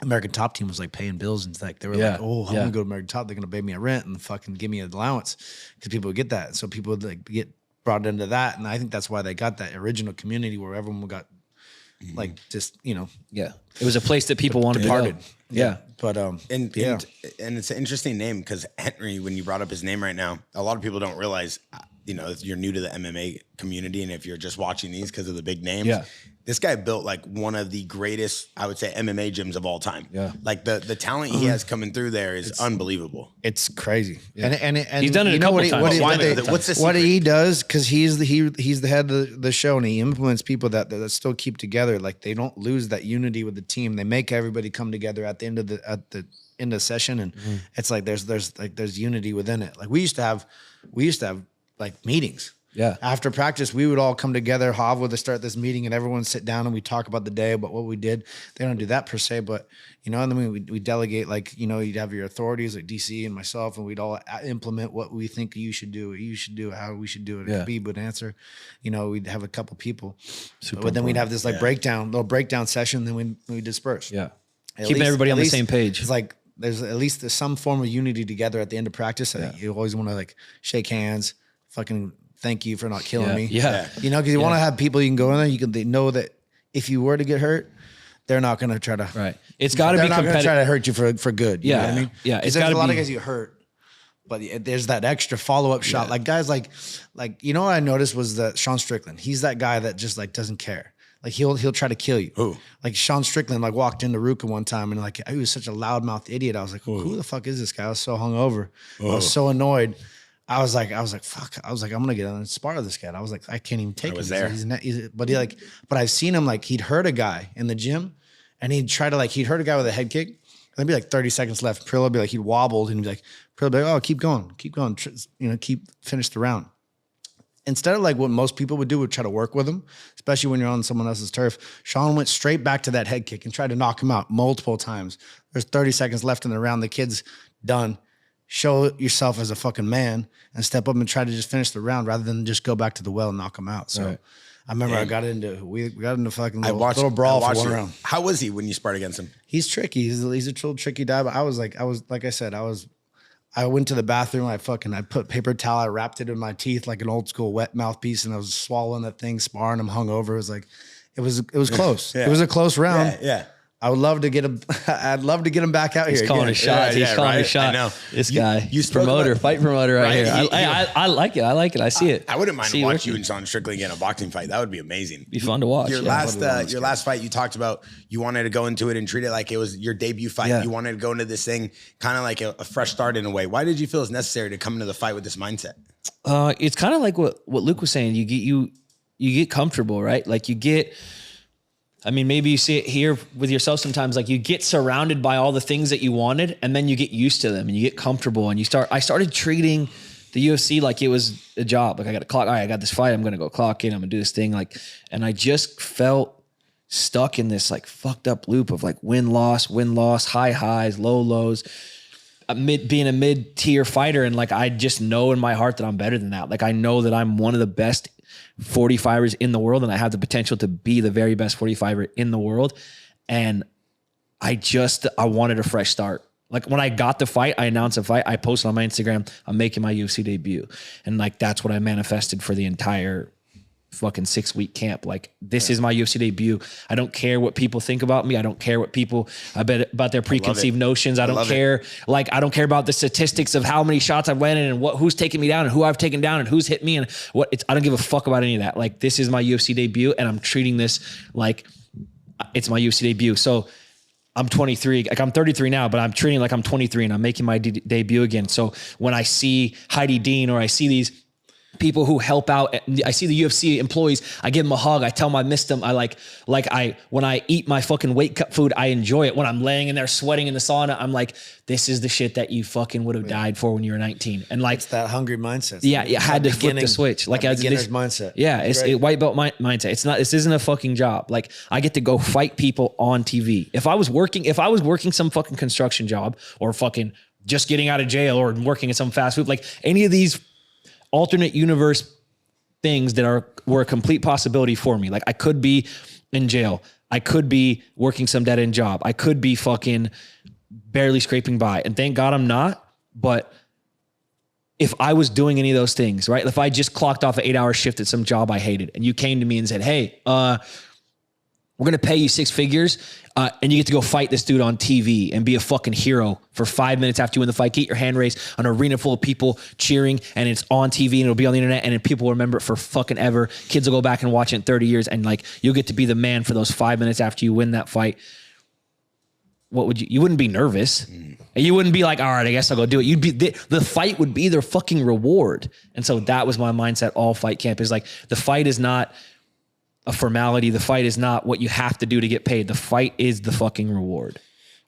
American Top Team was like paying bills and like they were like, I'm gonna go to American Top. They're gonna pay me a rent and fucking give me an allowance because people would get that. So people would like get brought into that, and I think that's why they got that original community where everyone got like just it was a place that people wanted to go. Yeah. But and it's an interesting name because Henry, when you brought up his name right now, a lot of people don't realize you know, if you're new to the MMA community and if you're just watching these because of the big names, this guy built like one of the greatest, I would say, MMA gyms of all time. Yeah. Like the talent he has coming through there is unbelievable. It's crazy. Yeah. And he's done it a couple times. What he does, because he's the head of the show, and he implements people that still keep together. Like they don't lose that unity with the team. They make everybody come together at the end of the session, and it's like there's unity within it. Like we used to have like meetings. Yeah. After practice, we would all come together. Hav would start this meeting, and everyone sit down and we talk about the day, about what we did. They don't do that per se, but you know, and then we delegate. Like, you know, you'd have your authorities like DC and myself, and we'd all implement what we think you should do, how we should do it. Yeah. Khabib would answer. You know, we'd have a couple people, but then we'd have this like little breakdown session. Then we disperse. Yeah, keeping everybody on the same page. It's like there's some form of unity together at the end of practice. You always want to like shake hands, fucking. Thank you for not killing me. Yeah. You know, because you want to have people you can go in there. They know that if you were to get hurt, they're not going to try to. Right. It's got to be competitive. They're not going to try to hurt you for good. You know what I mean? Yeah. It's got a lot of guys you hurt, but there's that extra follow-up shot. Like guys like, you know what I noticed was that Sean Strickland, he's that guy that just like doesn't care. Like he'll try to kill you. Who? Like Sean Strickland like walked into Ruka one time and like he was such a loudmouth idiot. I was like, who the fuck is this guy? I was so hungover. I was so annoyed. I was like, fuck. I was like, I'm gonna get on and spar with this guy. I was like, I can't even take him. But I've seen him like he'd hurt a guy in the gym, and he'd try to he'd hurt a guy with a head kick. And there'd be like 30 seconds left. Prillo would be like, he'd wobbled, and he'd be like, Prillo would be like, oh, keep going, you know, finish the round. Instead of like what most people would do, would try to work with him, especially when you're on someone else's turf. Sean went straight back to that head kick and tried to knock him out multiple times. There's 30 seconds left in the round. The kid's done. Show yourself as a fucking man and step up and try to just finish the round rather than just go back to the well and knock him out. So I remember we got into fucking little brawl for one round. How was he when you sparred against him? He's tricky. He's a little tricky guy, but I went to the bathroom. I put paper towel. I wrapped it in my teeth like an old school wet mouthpiece, and I was swallowing that thing, sparring him, hungover. It was close. It was a close round. Yeah. I would love to get him. I'd love to get him back out here. He's calling a shot. He's calling a shot. I know. This guy, fight promoter right here. I like it. I see it. I wouldn't mind to watch you and Sean Strickland get in a boxing fight. That would be amazing. Be fun to watch. Your last fight, you talked about you wanted to go into it and treat it like it was your debut fight. Yeah. You wanted to go into this thing kind of like a fresh start in a way. Why did you feel it's necessary to come into the fight with this mindset? It's kind of like what Luke was saying. You get comfortable, right? Like you get. I mean, maybe you see it here with yourself sometimes, like you get surrounded by all the things that you wanted and then you get used to them and you get comfortable and I started treating the UFC like it was a job. Like I got to clock. All right, I got this fight. I'm going to go clock in. I'm going to do this thing. And I just felt stuck in this like fucked up loop of like win, loss, high highs, low lows, being a mid-tier fighter. And like, I just know in my heart that I'm better than that. Like I know that I'm one of the best 45ers in the world, and I have the potential to be the very best 45er in the world. And I wanted a fresh start. Like when I got the fight, I announced a fight. I posted on my Instagram, I'm making my UFC debut. And like, that's what I manifested for the entire fucking 6-week camp. Like this is my UFC debut. I don't care what people think about me. I don't care what people about their preconceived notions. I don't care. Like I don't care about the statistics of how many shots I've landed and who's taken me down and who I've taken down and who's hit me and I don't give a fuck about any of that. Like this is my UFC debut and I'm treating this like it's my UFC debut. So I'm 23, like I'm 33 now, but I'm treating like I'm 23 and I'm making my debut again. So when I see Heidi Dean or I see these people who help out, I see the UFC employees, I give them a hug. I tell them I missed them. When I eat my fucking weight cut food, I enjoy it. When I'm laying in there sweating in the sauna, I'm like, this is the shit that you fucking would have died for when you were 19. And like, it's that hungry mindset. Yeah. You had to flip the switch. Like beginner's mindset. Yeah. It's a white belt mindset. This isn't a fucking job. Like I get to go fight people on TV. If I was working some fucking construction job or fucking just getting out of jail or working at some fast food, like any of these alternate universe things that were a complete possibility for me. Like I could be in jail. I could be working some dead end job. I could be fucking barely scraping by. And thank God I'm not. But if I was doing any of those things, right? If I just clocked off an 8-hour shift at some job I hated and you came to me and said, hey, we're going to pay you 6 figures and you get to go fight this dude on TV and be a fucking hero for 5 minutes after you win the fight. Get your hand raised, an arena full of people cheering, and it's on TV and it'll be on the internet, and then people will remember it for fucking ever. Kids will go back and watch it in 30 years, and like you'll get to be the man for those 5 minutes after you win that fight. What would you wouldn't be nervous. And you wouldn't be like, all right, I guess I'll go do it. You'd be, the fight would be their fucking reward. And so that was my mindset. All fight camp is like, the fight is not a formality. The fight is not what you have to do to get paid. The fight is the fucking reward.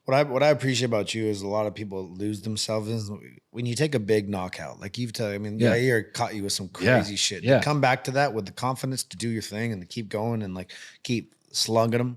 What I appreciate about you is a lot of people lose themselves when you take a big knockout. Like you've told, I mean, Yair caught you with some crazy shit. To come back to that with the confidence to do your thing and to keep going and like keep slugging them.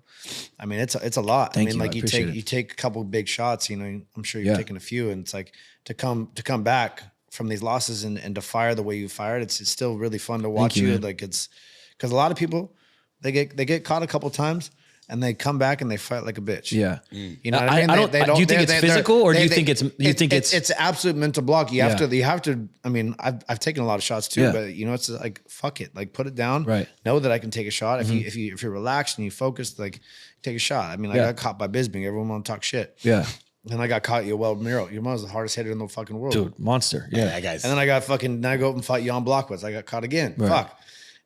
I mean, it's a lot. Thank I mean, you. like you take a couple of big shots, you know, I'm sure you've taken a few, and it's like to come back from these losses and to fire the way you fired. It's still really fun to watch you. Like it's because a lot of people, they get caught a couple times and they come back and they fight like a bitch. Yeah. You know what I mean? Do you think it's physical or do you think it's absolute mental block? You have to, I mean, I've taken a lot of shots too, but you know, it's like, fuck it. Like put it down. Right. Know that I can take a shot. If you're relaxed and you focus, like take a shot. I mean, I got caught by Bisping. Everyone want to talk shit. Yeah. And I got caught Yoel Miro. Your mom's the hardest hitter in the fucking world. Dude, monster. Yeah, guys. And then I got I go up and fight Jan Blachowicz. I got caught again. Right. Fuck.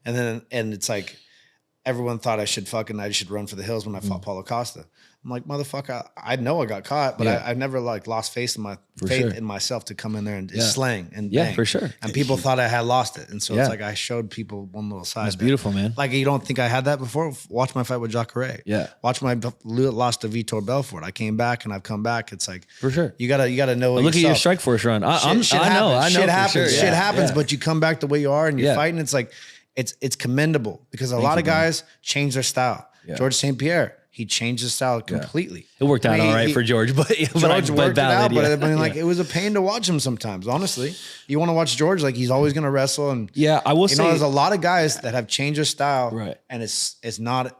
And it's like, everyone thought I should run for the hills when I fought Paulo Costa. I'm like, motherfucker, I know I got caught, but I never like lost faith in myself to come in there and slang and bang. For sure. And people thought I had lost it. And so it's like I showed people one little side. That's beautiful, man. Like you don't think I had that before? Watch my fight with Jacare. Yeah. Watch my loss to Vitor Belfort. I came back and I've come back. It's like for sure. You gotta know. Look at your Strike Force run. I know. Shit happens. Shit happens, but you come back the way you are and you're fighting. It's like it's commendable because a lot of guys change their style. George St. Pierre, he changed his style completely. It worked out all right for George, but George worked it out. But I mean, like it was a pain to watch him sometimes. Honestly, you want to watch George, like he's always going to wrestle, and I will say, there's a lot of guys that have changed their style, right? And it's not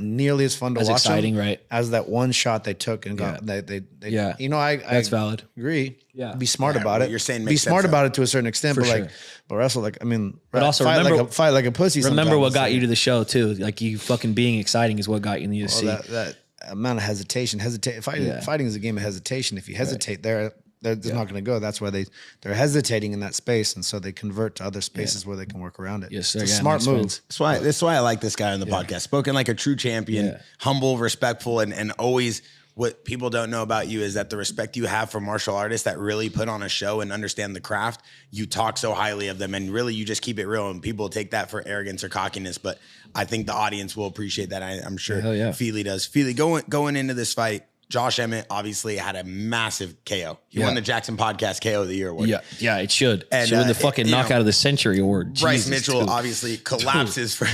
nearly as fun to watch. Exciting, them right? As that one shot they took and got they you know, that's valid. Agree. Yeah, be smart about it. You're saying be smart about it to a certain extent, but but wrestle like I mean, but also fight like a pussy. Remember what got you to the show too. Like you fucking being exciting is what got you in the UFC. That amount of hesitation. Fighting is a game of hesitation. If you hesitate, they're not going to go. That's why they're hesitating in that space, and so they convert to other spaces where they can work around it. Yes, it's a smart move. That's why I like this guy on the podcast. Spoken like a true champion, humble, respectful, and always. What people don't know about you is that the respect you have for martial artists that really put on a show and understand the craft, you talk so highly of them, and really you just keep it real, and people take that for arrogance or cockiness. But I think the audience will appreciate that. I'm sure Fili does. Fili, going into this fight, Josh Emmett obviously had a massive KO. He won the JAXXON Podcast KO of the Year award. Yeah, it should. And should win the fucking knockout of the century award. Bryce Mitchell obviously collapses for.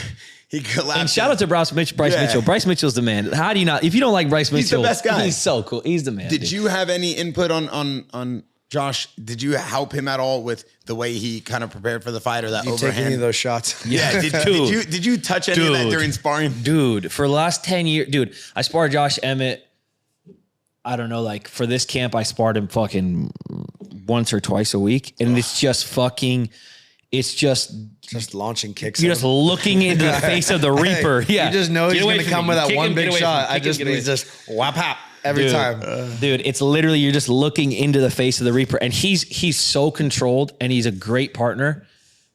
He collapsed. And shout out to Bryce Mitchell. Bryce Mitchell's the man. How do you not? If you don't like Bryce Mitchell, he's the best guy. He's so cool. He's the man. Did you have any input on Josh? Did you help him at all with the way he kind of prepared for the fight or that overhand? Did you take any of those shots? Yeah. Did you touch any of that during sparring? Dude, for the last 10 years, I sparred Josh Emmett. I don't know, like for this camp, I sparred him fucking once or twice a week. And it's just launching kicks. You're just looking into the face of the Reaper. You just know he's going to come with that one big shot. He's just whap hap every time. Dude, it's literally, you're just looking into the face of the Reaper. And he's so controlled and he's a great partner,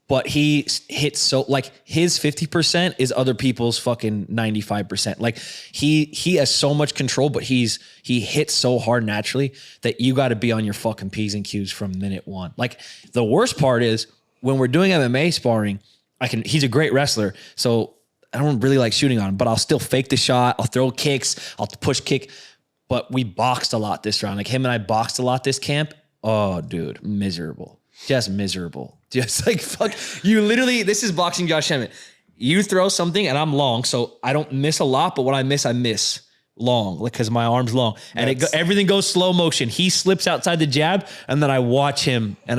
but he hits so, like his 50% is other people's fucking 95%. Like he has so much control, but he hits so hard naturally that you got to be on your fucking P's and Q's from minute one. Like the worst part is, when we're doing MMA sparring, he's a great wrestler, so I don't really like shooting on him, but I'll still fake the shot. I'll throw kicks. I'll push kick. But we boxed a lot this round. Like him and I boxed a lot this camp. Oh, dude, miserable. Just miserable. Just like, fuck. You literally, this is boxing Josh Emmett. You throw something and I'm long, so I don't miss a lot, but when I miss long, like because my arm's long. And everything goes slow motion. He slips outside the jab, and then I watch him, and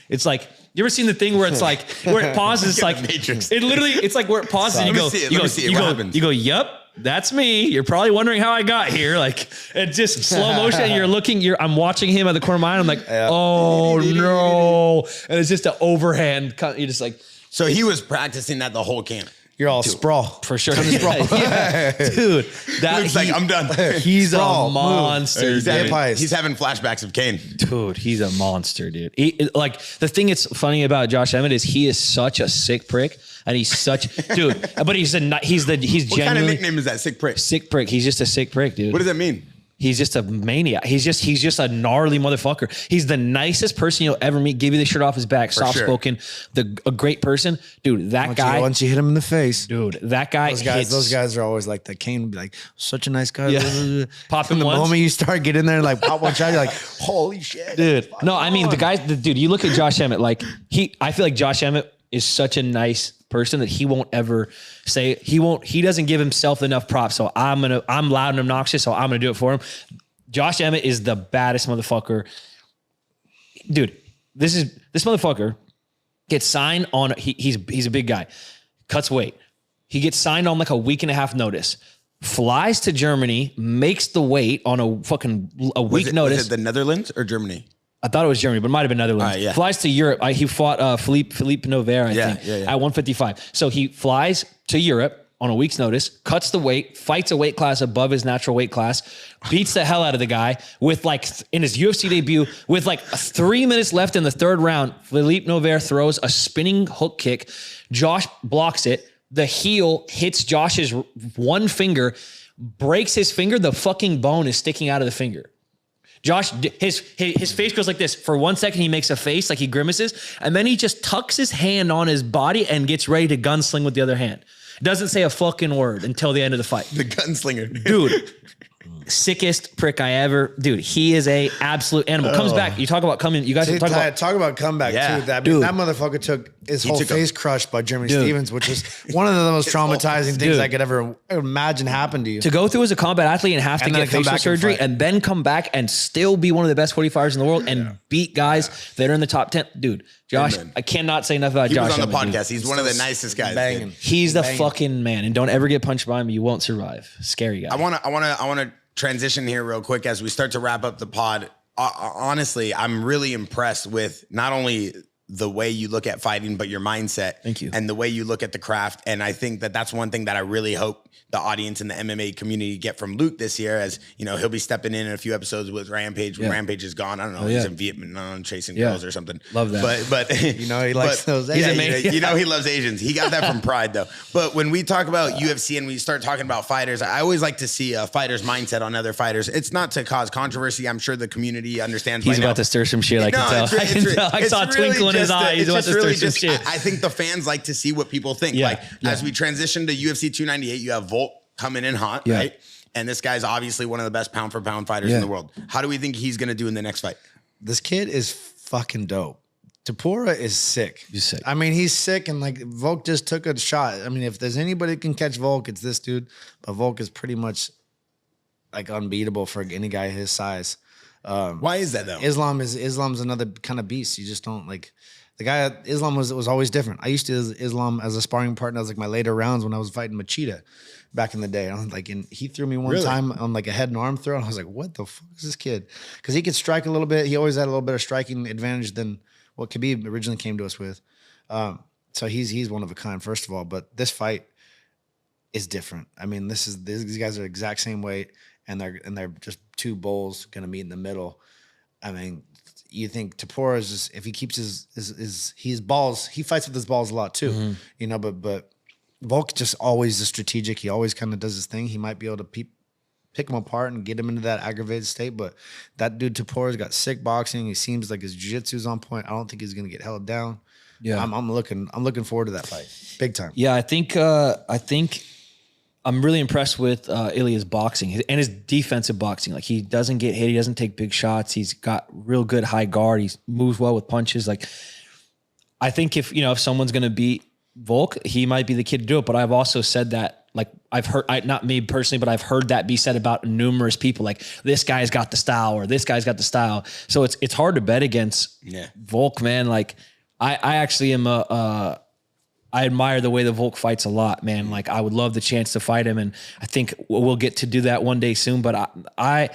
it's like, you ever seen the thing where it's like, where it pauses, it's like, Matrix. It's like where it pauses and you go, yep, that's me. You're probably wondering how I got here. Like, it's just slow motion and I'm watching him at the corner of my eye and I'm like, oh no. And it's just an overhand. You're just like. So he was practicing that the whole camp. You're all sprawl. For sure. Dude, Luke's like, I'm done. He's sprawl, a monster. He's having flashbacks of Kane. Dude, he's a monster, dude. Like, the thing that's funny about Josh Emmett is he is such a sick prick. And he's such, dude, but he's genuinely. What kind of nickname is that? Sick prick? Sick prick. He's just a sick prick, dude. What does that mean? He's just a maniac. He's just a gnarly motherfucker. He's the nicest person you'll ever meet. Give you the shirt off his back. Soft spoken. A great person, dude. That guy. Once you hit him in the face, dude. That guy. Those guys are always like the Kane would be like, such a nice guy. Yeah. Pop him the once. moment you start getting there, like pop one shot, you're like, holy shit, dude. No, I mean dude. You look at Josh Emmett. Like I feel like Josh Emmett is such a nice person that he won't ever say he doesn't give himself enough props. So I'm loud and obnoxious. So I'm gonna do it for him. Josh Emmett is the baddest motherfucker. Dude, this motherfucker gets signed on, he's a big guy, cuts weight. He gets signed on like a week and a half notice, flies to Germany, makes the weight on a week notice. Was it the Netherlands or Germany? I thought it was Germany, but it might have been Netherlands. Yeah. Flies to Europe. He fought Philippe Novaire, I think, at 155. So he flies to Europe on a week's notice, cuts the weight, fights a weight class above his natural weight class, beats the hell out of the guy with in his UFC debut with 3 minutes left in the third round. Philippe Novaire throws a spinning hook kick. Josh blocks it. The heel hits Josh's one finger, breaks his finger. The fucking bone is sticking out of the finger. Josh, his face goes like this. For 1 second, he makes a face, like he grimaces, and then he just tucks his hand on his body and gets ready to gunsling with the other hand. Doesn't say a fucking word until the end of the fight. The gunslinger. Dude, sickest prick I ever. Dude, he is a absolute animal. Comes back. You talk about coming. You guys talk about comeback too. That motherfucker took his whole face crushed by Jeremy Stevens, which is one of the most traumatizing things I could ever imagine happen to you. To go through as a combat athlete and have to get facial surgery and then come back and still be one of the best 45ers in the world and beat guys that are in the top 10. Dude, Josh, I cannot say enough about Josh. He was on the podcast. He's one of the nicest guys. He's the fucking man. And don't ever get punched by him. You won't survive. Scary guy. I want to transition here real quick as we start to wrap up the pod. Honestly, I'm really impressed with not only the way you look at fighting, but your mindset. Thank you. And the way you look at the craft. And I think that that's one thing that I really hope the audience and the MMA community get from Luke this year, as you know, he'll be stepping in a few episodes with Rampage when Rampage is gone. I don't know, he's in Vietnam chasing girls or something. Love that. But you know, he likes those Asians. You know, he loves Asians. He got that from Pride though. But when we talk about UFC and we start talking about fighters, I always like to see a fighter's mindset on other fighters. It's not to cause controversy. I'm sure the community understands. He's about to stir some shit. I can tell. I saw a twinkle in his eye. He's about to stir some shit. I think the fans like to see what people think. As we transition to UFC 298, you have Volk coming in hot, right? And this guy's obviously one of the best pound for pound fighters in the world. How do we think he's going to do in the next fight? This kid is fucking dope. Tapura is sick. He's sick. I mean, he's sick, and Volk just took a shot. I mean, if there's anybody that can catch Volk, it's this dude. But Volk is pretty much unbeatable for any guy his size. Why is that though? Islam's another kind of beast. You just don't the guy. Islam was always different. I used to use Islam as a sparring partner. That was my later rounds when I was fighting Cheeto back in the day. I was and he threw me one time on a head and arm throw, and I was like, "What the fuck is this kid?" Because he could strike a little bit. He always had a little bit of striking advantage than what Khabib originally came to us with. So he's one of a kind, first of all. But this fight is different. I mean, these guys are the exact same weight, and they're just two bulls gonna meet in the middle. I mean, you think Tapura is just, if he keeps his balls, he fights with his balls a lot too, you know. But Volk just always is strategic. He always kind of does his thing. He might be able to pick him apart and get him into that aggravated state. But that dude Tapura's got sick boxing. He seems like his jiu-jitsu's on point. I don't think he's gonna get held down. Yeah, I'm looking forward to that fight, big time. Yeah, I think I'm really impressed with Ilya's boxing and his defensive boxing. He doesn't get hit. He doesn't take big shots. He's got real good high guard. He moves well with punches. I think if someone's going to beat Volk, he might be the kid to do it. But I've also said that, I've heard, not me personally, but I've heard that be said about numerous people. This guy's got the style, or this guy's got the style. So it's hard to bet against Volk, man. I actually am I admire the way the Volk fights a lot, man. I would love the chance to fight him, and I think we'll get to do that one day soon. But I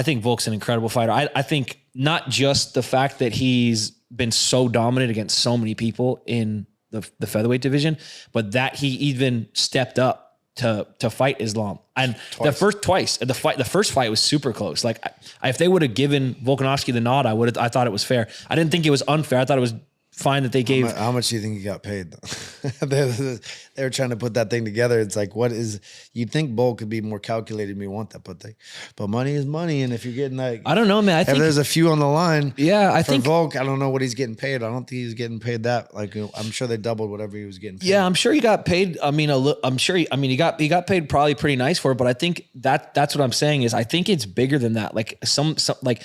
think Volk's an incredible fighter. I think not just the fact that he's been so dominant against so many people in the featherweight division, but that he even stepped up to fight Islam. And the first fight was super close. Like if they would have given Volkanovski the nod, I thought it was fair. I didn't think it was unfair. I thought it was fine that they gave. How much do you think he got paid though? they were trying to put that thing together. It's like, you'd think Volk could be more calculated. We want that, but money is money. And if you're getting like, I don't know, man. I think if there's a few on the line. Yeah, I think Volk, I don't know what he's getting paid. I don't think he's getting paid that. Like, I'm sure they doubled whatever he was getting paid. Yeah, I'm sure he got paid. I mean, he got paid probably pretty nice for it. But I think that's what I'm saying is I think it's bigger than that. Like some like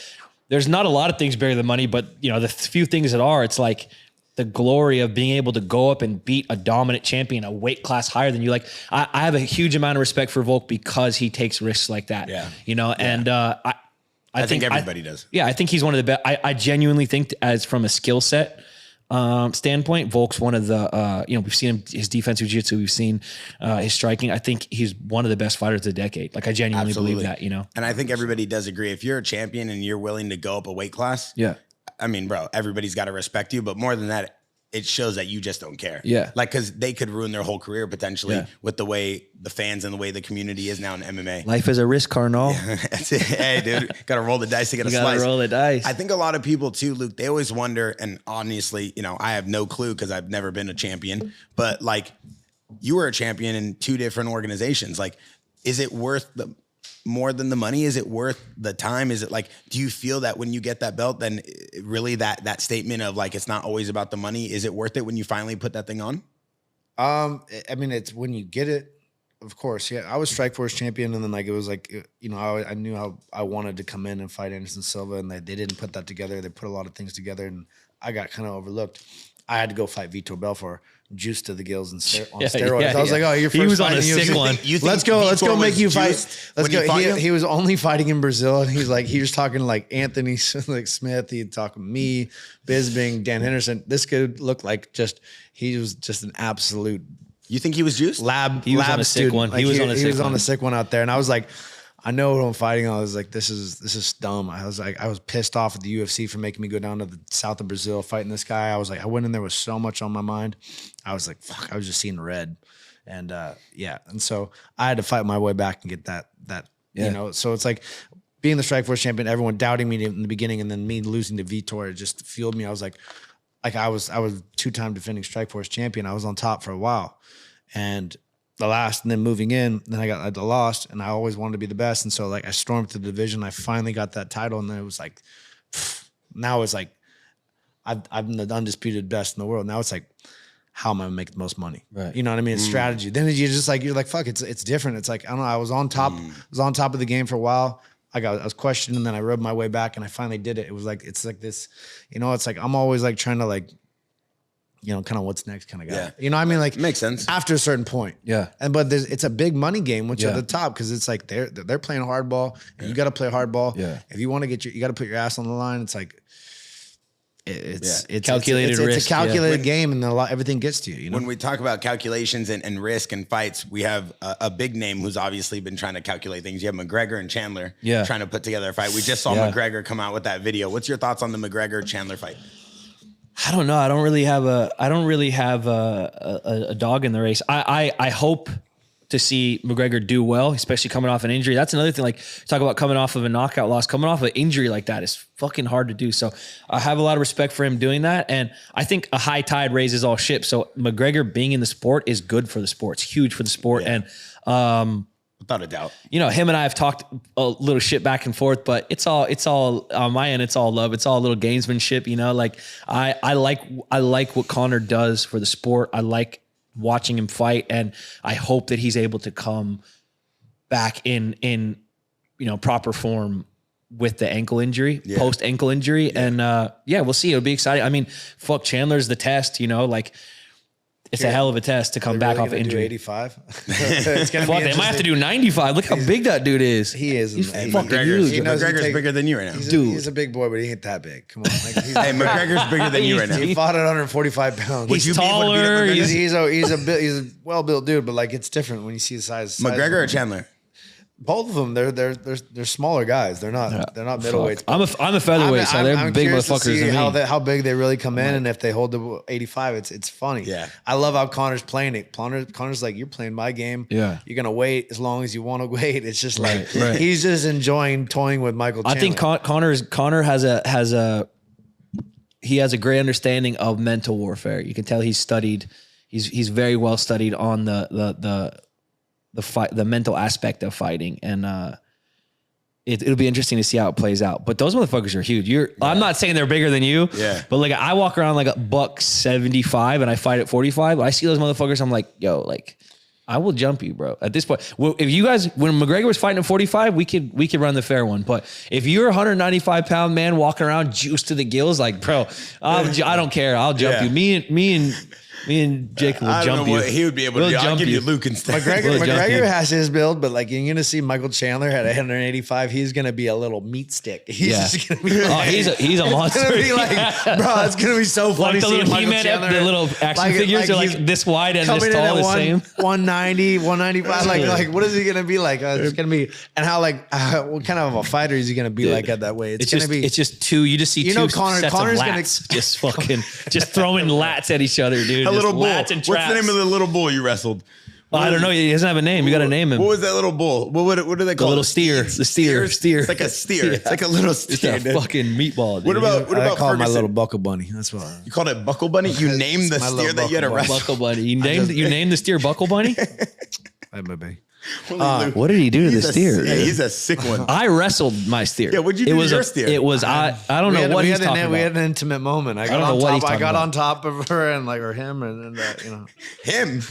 there's not a lot of things bigger than money, but the few things that are, it's like the glory of being able to go up and beat a dominant champion, a weight class higher than you. Like I have a huge amount of respect for Volk because he takes risks like that. Yeah. And I think everybody does. Yeah, I think he's one of the best. I genuinely think as from a skill set standpoint, Volk's one of the, we've seen him, his defensive jiu-jitsu, we've seen his striking. I think he's one of the best fighters of the decade. Like I genuinely believe that, And I think everybody does agree. If you're a champion and you're willing to go up a weight class, yeah. I mean, bro, everybody's got to respect you, but more than that, it shows that you just don't care. Yeah. Like, because they could ruin their whole career potentially with the way the fans and the way the community is now in MMA. Life is a risk, Carnal. Yeah, that's it. Hey, dude, got to roll the dice to get a slice. Got to roll the dice. I think a lot of people too, Luke, they always wonder, and honestly, I have no clue because I've never been a champion, but like you were a champion in 2 different organizations. Like, is it worth more than the money? Is it worth the time? Is it like, do you feel that when you get that belt, then really that statement of like, it's not always about the money. Is it worth it when you finally put that thing on? I mean, it's when you get it, of course. Yeah. I was Strikeforce champion. And then like, it was like, I knew how I wanted to come in and fight Anderson Silva, and they didn't put that together. They put a lot of things together and I got kind of overlooked. I had to go fight Vitor Belfort, juice to the gills and on steroids. Yeah, I was like, oh, you're first. He was on a sick one. Let's go make you fight. Let's go. He was only fighting in Brazil, and he was talking like Anthony like Smith. He'd talk me, Bisping, Dan Henderson. This could look like he was just an absolute. You think he was juiced? He was on a sick one. Like he was on a sick one out there, and I was like, I know what I'm fighting. I was like, this is dumb. I was pissed off at the UFC for making me go down to the south of Brazil fighting this guy. I was like, I went in there with so much on my mind. I was like, fuck, I was just seeing red. And and so I had to fight my way back and get that so it's like being the Strikeforce champion, everyone doubting me in the beginning, and then me losing to Vitor, it just fueled me. I was like I was 2-time defending Strikeforce champion. I was on top for a while. And and then moving in, then I lost, and I always wanted to be the best. And so like I stormed through the division. I finally got that title, and then it was like, now it's like I'm the undisputed best in the world. Now it's like, how am I gonna make the most money? Right. You know what I mean? It's strategy. Then you're like, fuck, it's different. It's like, I don't know. I was on top. I was on top of the game for a while. I was questioned, and then I rubbed my way back, and I finally did it. It was like, it's like this, it's like I'm always like trying to like, kind of what's next kind of guy. Yeah. You know what I mean? Like, makes sense after a certain point. Yeah. But it's a big money game once you're at the top, because it's like they're playing hardball, and you got to play hardball. Yeah. If you want to you got to put your ass on the line. It's like it's calculated risk. It's a calculated game, and everything gets to you. When we talk about calculations and risk and fights, we have a big name who's obviously been trying to calculate things. You have McGregor and Chandler trying to put together a fight. We just saw McGregor come out with that video. What's your thoughts on the McGregor Chandler fight? I don't know. I don't really have a dog in the race. I hope to see McGregor do well, especially coming off an injury. That's another thing. Like, talk about coming off of a knockout loss, coming off an injury like that is fucking hard to do. So I have a lot of respect for him doing that. And I think a high tide raises all ships. So McGregor being in the sport is good for the sport. It's huge for the sport. Yeah. And, without a doubt, him and I have talked a little shit back and forth, but it's all on my end. It's all love. It's all a little gamesmanship. Like I like what Conor does for the sport. I like watching him fight, and I hope that he's able to come back in proper form with the ankle injury, post ankle injury. Yeah. And we'll see. It'll be exciting. I mean, fuck, Chandler's the test, it's a hell of a test to come back off injury. 85. They might have to do 95. Look how big that dude is. He is. He's fucking huge. McGregor's bigger than you right now. He's a big boy, but he ain't that big. Come on. Hey, McGregor's bigger than you right now. He fought at 145 pounds. He's taller. He's a well-built dude, but like it's different when you see the size. McGregor or Chandler? Both of them, they're smaller guys. They're not middleweights. I'm a featherweight, so they're big motherfuckers than me. How big they really come in, and if they hold the 85, it's funny. Yeah, I love how Connor's playing it. Connor's like, you're playing my game. Yeah, you're gonna wait as long as you want to wait. It's just like he's just enjoying toying with Michael Chandler. I think Connor has a great understanding of mental warfare. You can tell he's studied. He's very well studied on the mental aspect of fighting, and it'll be interesting to see how it plays out. But those motherfuckers are huge. I'm not saying they're bigger than you, but like I walk around like a $175 and I fight at 45. I see those motherfuckers, I'm like, yo, like I will jump you, bro. At this point, if you guys, when McGregor was fighting at 45, we could run the fair one. But if you're a 195-pound man walking around juiced to the gills, like, bro, I don't care. I'll jump you. Me and Jake will jump you. He would be able to do. I'll give you Luke instead. McGregor has his build, but like you're gonna see Michael Chandler at 185. He's gonna be a little meat stick. He's just gonna be. He's a monster. It's gonna be like, bro, it's gonna be so funny. Like the little He-Man, the little action figures are like this wide and this tall, the same. 190, 195. Like what is he gonna be like? It's gonna be, and how like what kind of a fighter is he gonna be like at that weight? It's just two. You just see two sets of lats just fucking just throwing lats at each other, dude. Little bull. What's the name of the little bull you wrestled? I don't know. He doesn't have a name. You got to name him. What was that little bull? What do they call it? The little steer. The steer. It's like a steer. It's like a little steer. It's a fucking meatball, dude. What about I call Ferguson? My little buckle bunny. That's what you called it, Buckle Bunny. You named the steer that you had to wrestle. Buckle Bunny. You named the steer Buckle Bunny. Hey, baby. What did he do to the steer? He's a sick one. I wrestled my steer. Yeah, what'd you do to your steer? It was I don't know what he's talking about. We had an intimate moment. I got on top of her and like or him and you know him,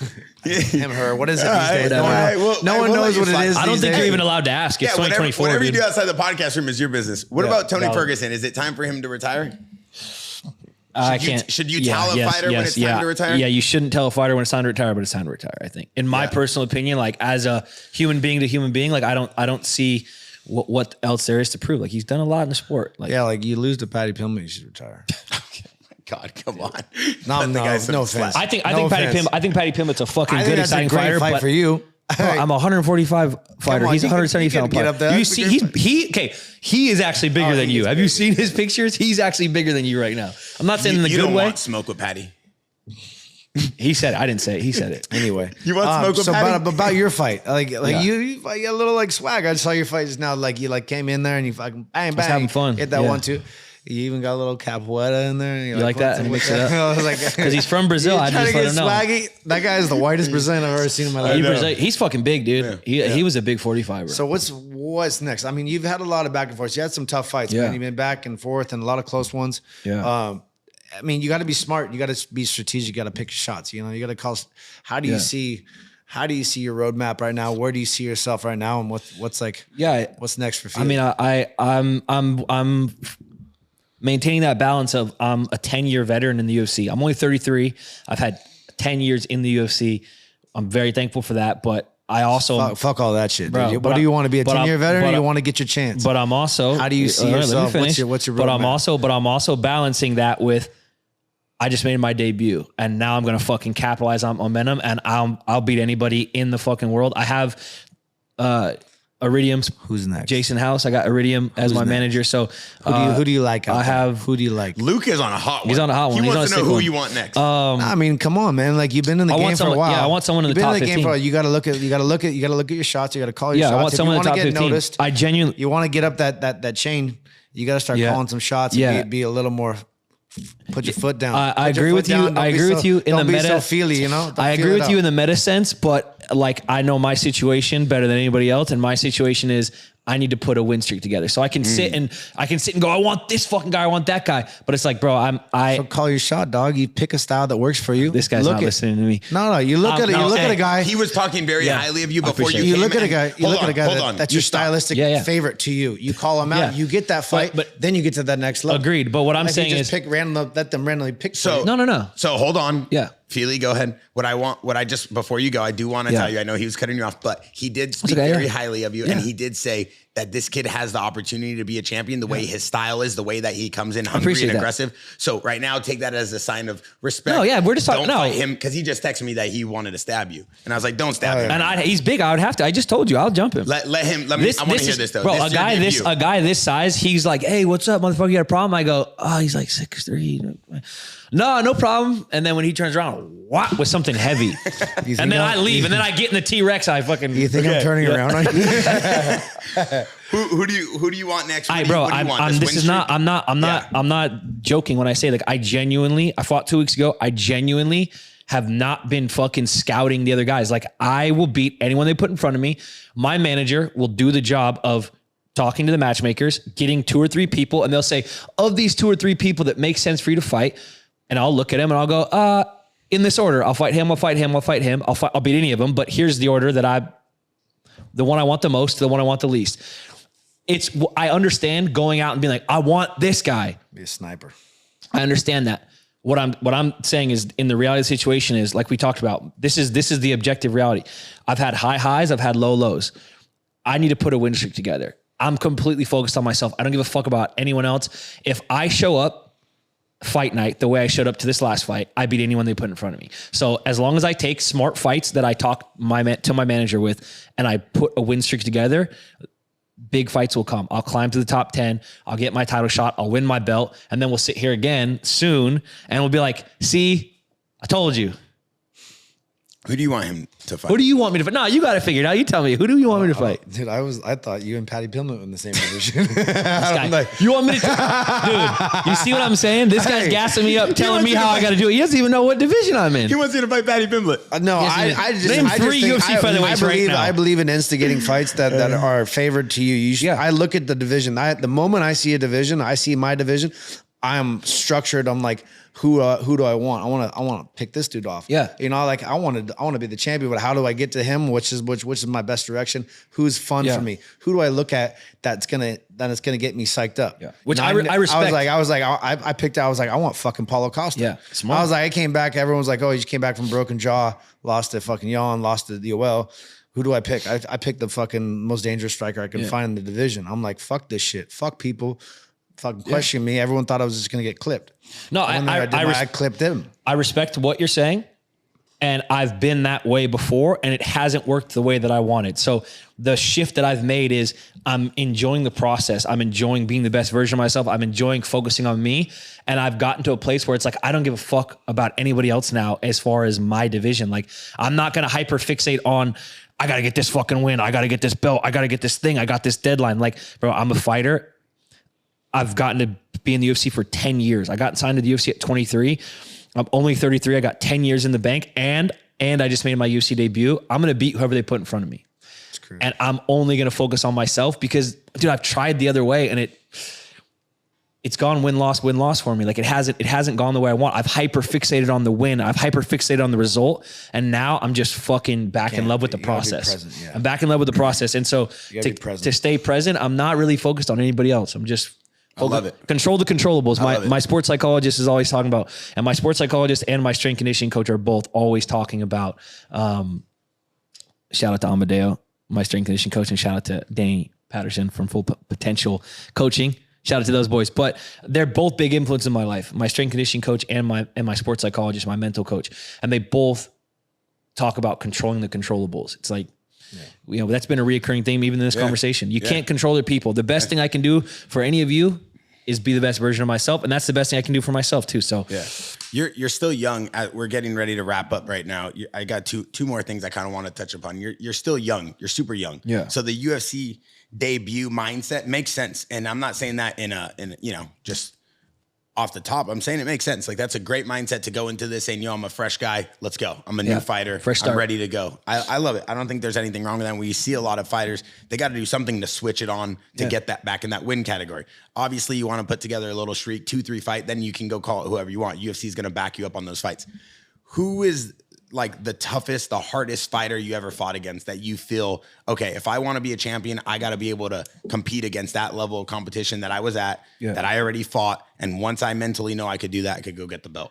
her. What is it these days? No one knows what it is. I don't think you're even allowed to ask. It's 2024. Whatever you do outside the podcast room is your business. What about Tony Ferguson? Is it time for him to retire? Should you tell a fighter when it's time to retire? Yeah, you shouldn't tell a fighter when it's time to retire, but it's time to retire, I think. In my personal opinion, like as a human being to human being, like I don't see what else there is to prove. Like he's done a lot in the sport. Like like you lose to Patty Pillman, you should retire. God, come on. No offense. I think Patty Pimmett's a fucking good, exciting fighter. Fight for you. I'm a 145 fighter. He's a 170 pound fighter. You see, he is actually bigger than you. Have you seen his pictures? He's actually bigger than you right now. I'm not saying in the good way. You don't want smoke with Patty. He said it. I didn't say it. He said it. Anyway, you want smoke with Patty? About your fight, you got a little like swag. I saw your fight just now. Like you like came in there and you fucking bang bang, having fun. Hit that 1-2. You even got a little capoeira in there. You like that? And mix it up. Because he's from Brazil. I just let him know. Swaggy. That guy is the whitest Brazilian I've ever seen in my life. He's fucking big, dude. Yeah. He was a big 45er. So what's next? I mean, you've had a lot of back and forth. You had some tough fights, man. You've been back and forth and a lot of close ones. Yeah. I mean, you got to be smart. You got to be strategic. You got to pick your shots. You know, you got to call. How do you see your roadmap right now? Where do you see yourself right now? And what's like? Yeah. What's next for Fili? I mean, I'm maintaining that balance of I'm a 10-year veteran in the UFC. I'm only 33. I've had 10 years in the UFC. I'm very thankful for that, but I also fuck all that shit. Bro, what do you want to be a 10-year veteran? Or you want to get your chance? But I'm also how do you see yourself? What's your roadmap? But I'm also balancing that with I just made my debut and now I'm gonna fucking capitalize on momentum and I'll beat anybody in the fucking world. I have Iridium's. Who's next? JAXXON House. I got Iridium as my manager. So who do you like? Who do you like? Luke is on a hot one. He's on a hot one. He wants to know who you want next. I mean, come on, man. Like you've been in the game for a while. Yeah, I want someone in the top 15. You got to look at your shots. You got to call your shots. Yeah, I want someone in the top 15. Noticed, I genuinely. You want to get up that chain. You got to start calling some shots. And be a little more. Put your foot down. I agree with you. I agree with you in the meta. Don't be so Fili, you know. I agree with you in the meta sense, but like I know my situation better than anybody else, and my situation is I need to put a win streak together. So I can sit and go, I want this fucking guy, I want that guy. But it's like, bro, So call your shot, dog. You pick a style that works for you. This guy's not listening to me. No. You look at a guy. He was talking very highly of you before you look at a guy. You look at a guy that's your stylistic favorite to you. You call him out. You get that fight, but then you get to that next level. Agreed. But what I'm saying is let them randomly pick. So no. So hold on. Yeah. Fili, go ahead. Before you go, I do want to tell you, I know he was cutting you off, but he did speak very highly of you. And he did say that this kid has the opportunity to be a champion, the way his style is, the way that he comes in hungry and aggressive. So right now, take that as a sign of respect. No, yeah, we're just talking. Don't fight him, because he just texted me that he wanted to stab you. And I was like, don't stab him. And he's big. I would have to. I just told you, I'll jump him. Let me, I want to hear this though. Bro, a guy this size, he's like, hey, what's up, motherfucker? You got a problem? I go, oh, he's like 6'3". No problem. And then when he turns around, what, with something heavy. And then I leave. And then I get in the T-Rex. I fucking. You think I'm turning around on you? Who do you want next? I'm not joking when I say, like, I fought 2 weeks ago. I genuinely have not been fucking scouting the other guys. Like, I will beat anyone they put in front of me. My manager will do the job of talking to the matchmakers, getting 2 or 3 people, and they'll say, of these 2 or 3 people that make sense for you to fight, and I'll look at him and I'll go, in this order, I'll fight him, I'll fight him, I'll fight him, I'll beat any of them, but here's the order that the one I want the most, the one I want the least. I understand going out and being like, I want this guy. Be a sniper. I understand that. What I'm saying is, in the reality of the situation is, like we talked about, this is the objective reality. I've had high highs, I've had low lows. I need to put a win streak together. I'm completely focused on myself. I don't give a fuck about anyone else. If I show up fight night the way I showed up to this last fight, I beat anyone they put in front of me. So as long as I take smart fights that I talk to my manager with, and I put a win streak together, big fights will come. I'll climb to the top 10. I'll get my title shot. I'll win my belt. And then we'll sit here again soon and we'll be like, see, I told you. Who do you want him to fight? Who do you want me to fight? No, you got to figure it out. You tell me. Who do you want me to fight? Dude, I thought you and Patty Pimlet were in the same division. You want me to? Dude, you see what I'm saying? This guy's gassing me up, telling me how I got to do it. He doesn't even know what division I'm in. He wants you to fight Patty Pimlet. No, I just name 3 UFC featherweights right now. I believe in instigating fights that are favored to you. I look at the division. The moment I see a division, I see my division, I'm structured. I'm like, who do I want? I want to pick this dude off. Yeah. You know, like I want to be the champion, but how do I get to him? Which is my best direction? Who's fun for me? Who do I look at that's gonna get me psyched up? Yeah. Which I respect. I picked out, I was like, I want fucking Paulo Costa. Yeah. Smart. I was like, I came back, everyone was like, oh, you just came back from broken jaw, lost to fucking Jan, lost to the OL. Who do I pick? I picked the fucking most dangerous striker I could find in the division. I'm like, fuck this shit. Fuck people. Fucking question me. Everyone thought I was just gonna get clipped. No, I clipped him. I respect what you're saying, and I've been that way before, and it hasn't worked the way that I wanted. So the shift that I've made is I'm enjoying the process. I'm enjoying being the best version of myself. I'm enjoying focusing on me, and I've gotten to a place where it's like I don't give a fuck about anybody else now as far as my division. Like, I'm not gonna hyper fixate on, I gotta get this fucking win. I gotta get this belt. I gotta get this thing. I got this deadline. Like, bro, I'm a fighter. I've gotten to be in the UFC for 10 years. I got signed to the UFC at 23. I'm only 33. I got 10 years in the bank, and I just made my UFC debut. I'm going to beat whoever they put in front of me. And I'm only going to focus on myself because, dude, I've tried the other way, and it's gone win-loss for me. Like, it hasn't gone the way I want. I've hyper-fixated on the win. I've hyper-fixated on the result, and now I'm just fucking back in love with the process. I'm back in love with the process. And so to stay present, I'm not really focused on anybody else. I'm just... I love it. Control the controllables. My sports psychologist is always talking about, and my sports psychologist and my strength conditioning coach are both always talking about, shout out to Amadeo, my strength conditioning coach, and shout out to Danny Patterson from Full Potential Coaching. Shout out to those boys. But they're both big influences in my life. My strength conditioning coach and my sports psychologist, my mental coach. And they both talk about controlling the controllables. It's like, you know, that's been a reoccurring theme even in this conversation. You can't control the people. The best thing I can do for any of you is be the best version of myself. And that's the best thing I can do for myself too. So you're still young. We're getting ready to wrap up right now. I got two more things I kind of want to touch upon. You're still young. You're super young. Yeah. So the UFC debut mindset makes sense. And I'm not saying that in just off the top. I'm saying it makes sense. Like, that's a great mindset to go into this saying, yo, I'm a fresh guy. Let's go. I'm a new fighter. Fresh start. I'm ready to go. I love it. I don't think there's anything wrong with that. We see a lot of fighters, they got to do something to switch it on to get that back in that win category. Obviously, you want to put together a little streak, 2-3 fight, then you can go call it whoever you want. UFC is going to back you up on those fights. Who is like the toughest, the hardest fighter you ever fought against that you feel, okay, if I want to be a champion, I got to be able to compete against that level of competition that I was at, that I already fought. And once I mentally know I could do that, I could go get the belt?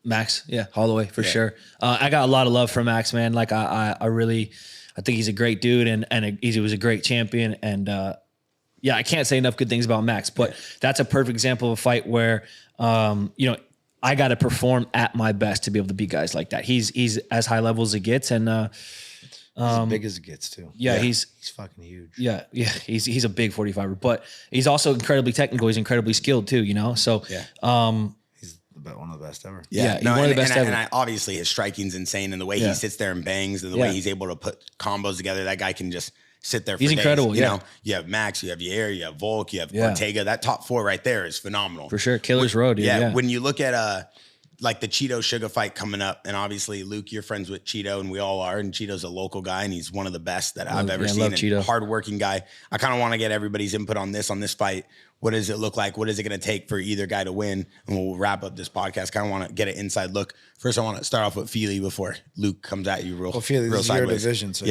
Max, Holloway for sure. I got a lot of love for Max, man. Like I think he's a great dude and he was a great champion. And I can't say enough good things about Max, but that's a perfect example of a fight where, I got to perform at my best to be able to beat guys like that. He's as high level as it gets. And, he's as big as it gets too. Yeah, he's fucking huge. Yeah, he's a big 45er, but he's also incredibly technical. He's incredibly skilled too, So he's one of the best ever. He's one of the best ever. And obviously his striking's insane, and the way he sits there and bangs, and the way he's able to put combos together. That guy can just sit there for He's days. incredible. You know, you have Max, you have Yair, you have Volk, you have Ortega. That top four right there is phenomenal. For sure. Killer's Road, dude. Yeah. When you look at like the Cheeto Sugar fight coming up, and obviously Luke, you're friends with Cheeto, and we all are, and Cheeto's a local guy, and he's one of the best that I've ever seen. Love Cheeto. Hardworking guy. I kind of want to get everybody's input on this fight. What does it look like? What is it going to take for either guy to win? And we'll wrap up this podcast. Kind of want to get an inside look. First, I want to start off with Fili before Luke comes at you real Fili, this is your division, so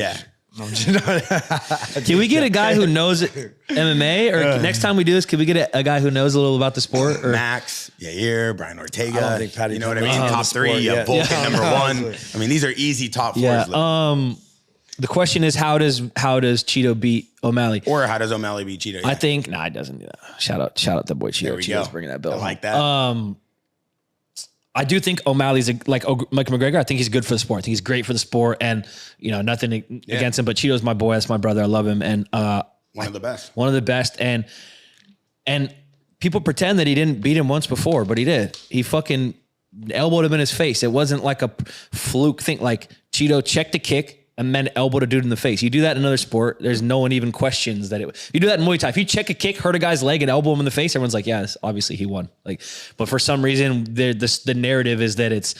Can we get a guy who knows MMA, or next time we do this, can we get a guy who knows a little about the sport? Or Max, Yair, Brian Ortega. I don't think Patty, you know what I mean? Top three, you have Volkan number one. I mean, these are easy top fours. Yeah. The question is, how does Cheeto beat O'Malley? Or how does O'Malley beat Cheeto? I think it doesn't. Shout out to boy Cheeto. Cheeto's bringing that belt. I like that. I do think O'Malley's like McGregor. I think he's good for the sport. I think he's great for the sport, and nothing against him. But Cheeto's my boy. That's my brother. I love him, and one of the best. One of the best, and people pretend that he didn't beat him once before, but he did. He fucking elbowed him in his face. It wasn't like a fluke thing. Like Cheeto checked the kick and then elbowed a dude in the face. You do that in another sport, there's no one even questions that it. You do that in Muay Thai. If you check a kick, hurt a guy's leg, and elbow him in the face, everyone's like, yeah, obviously he won. Like, but for some reason, the narrative is that it's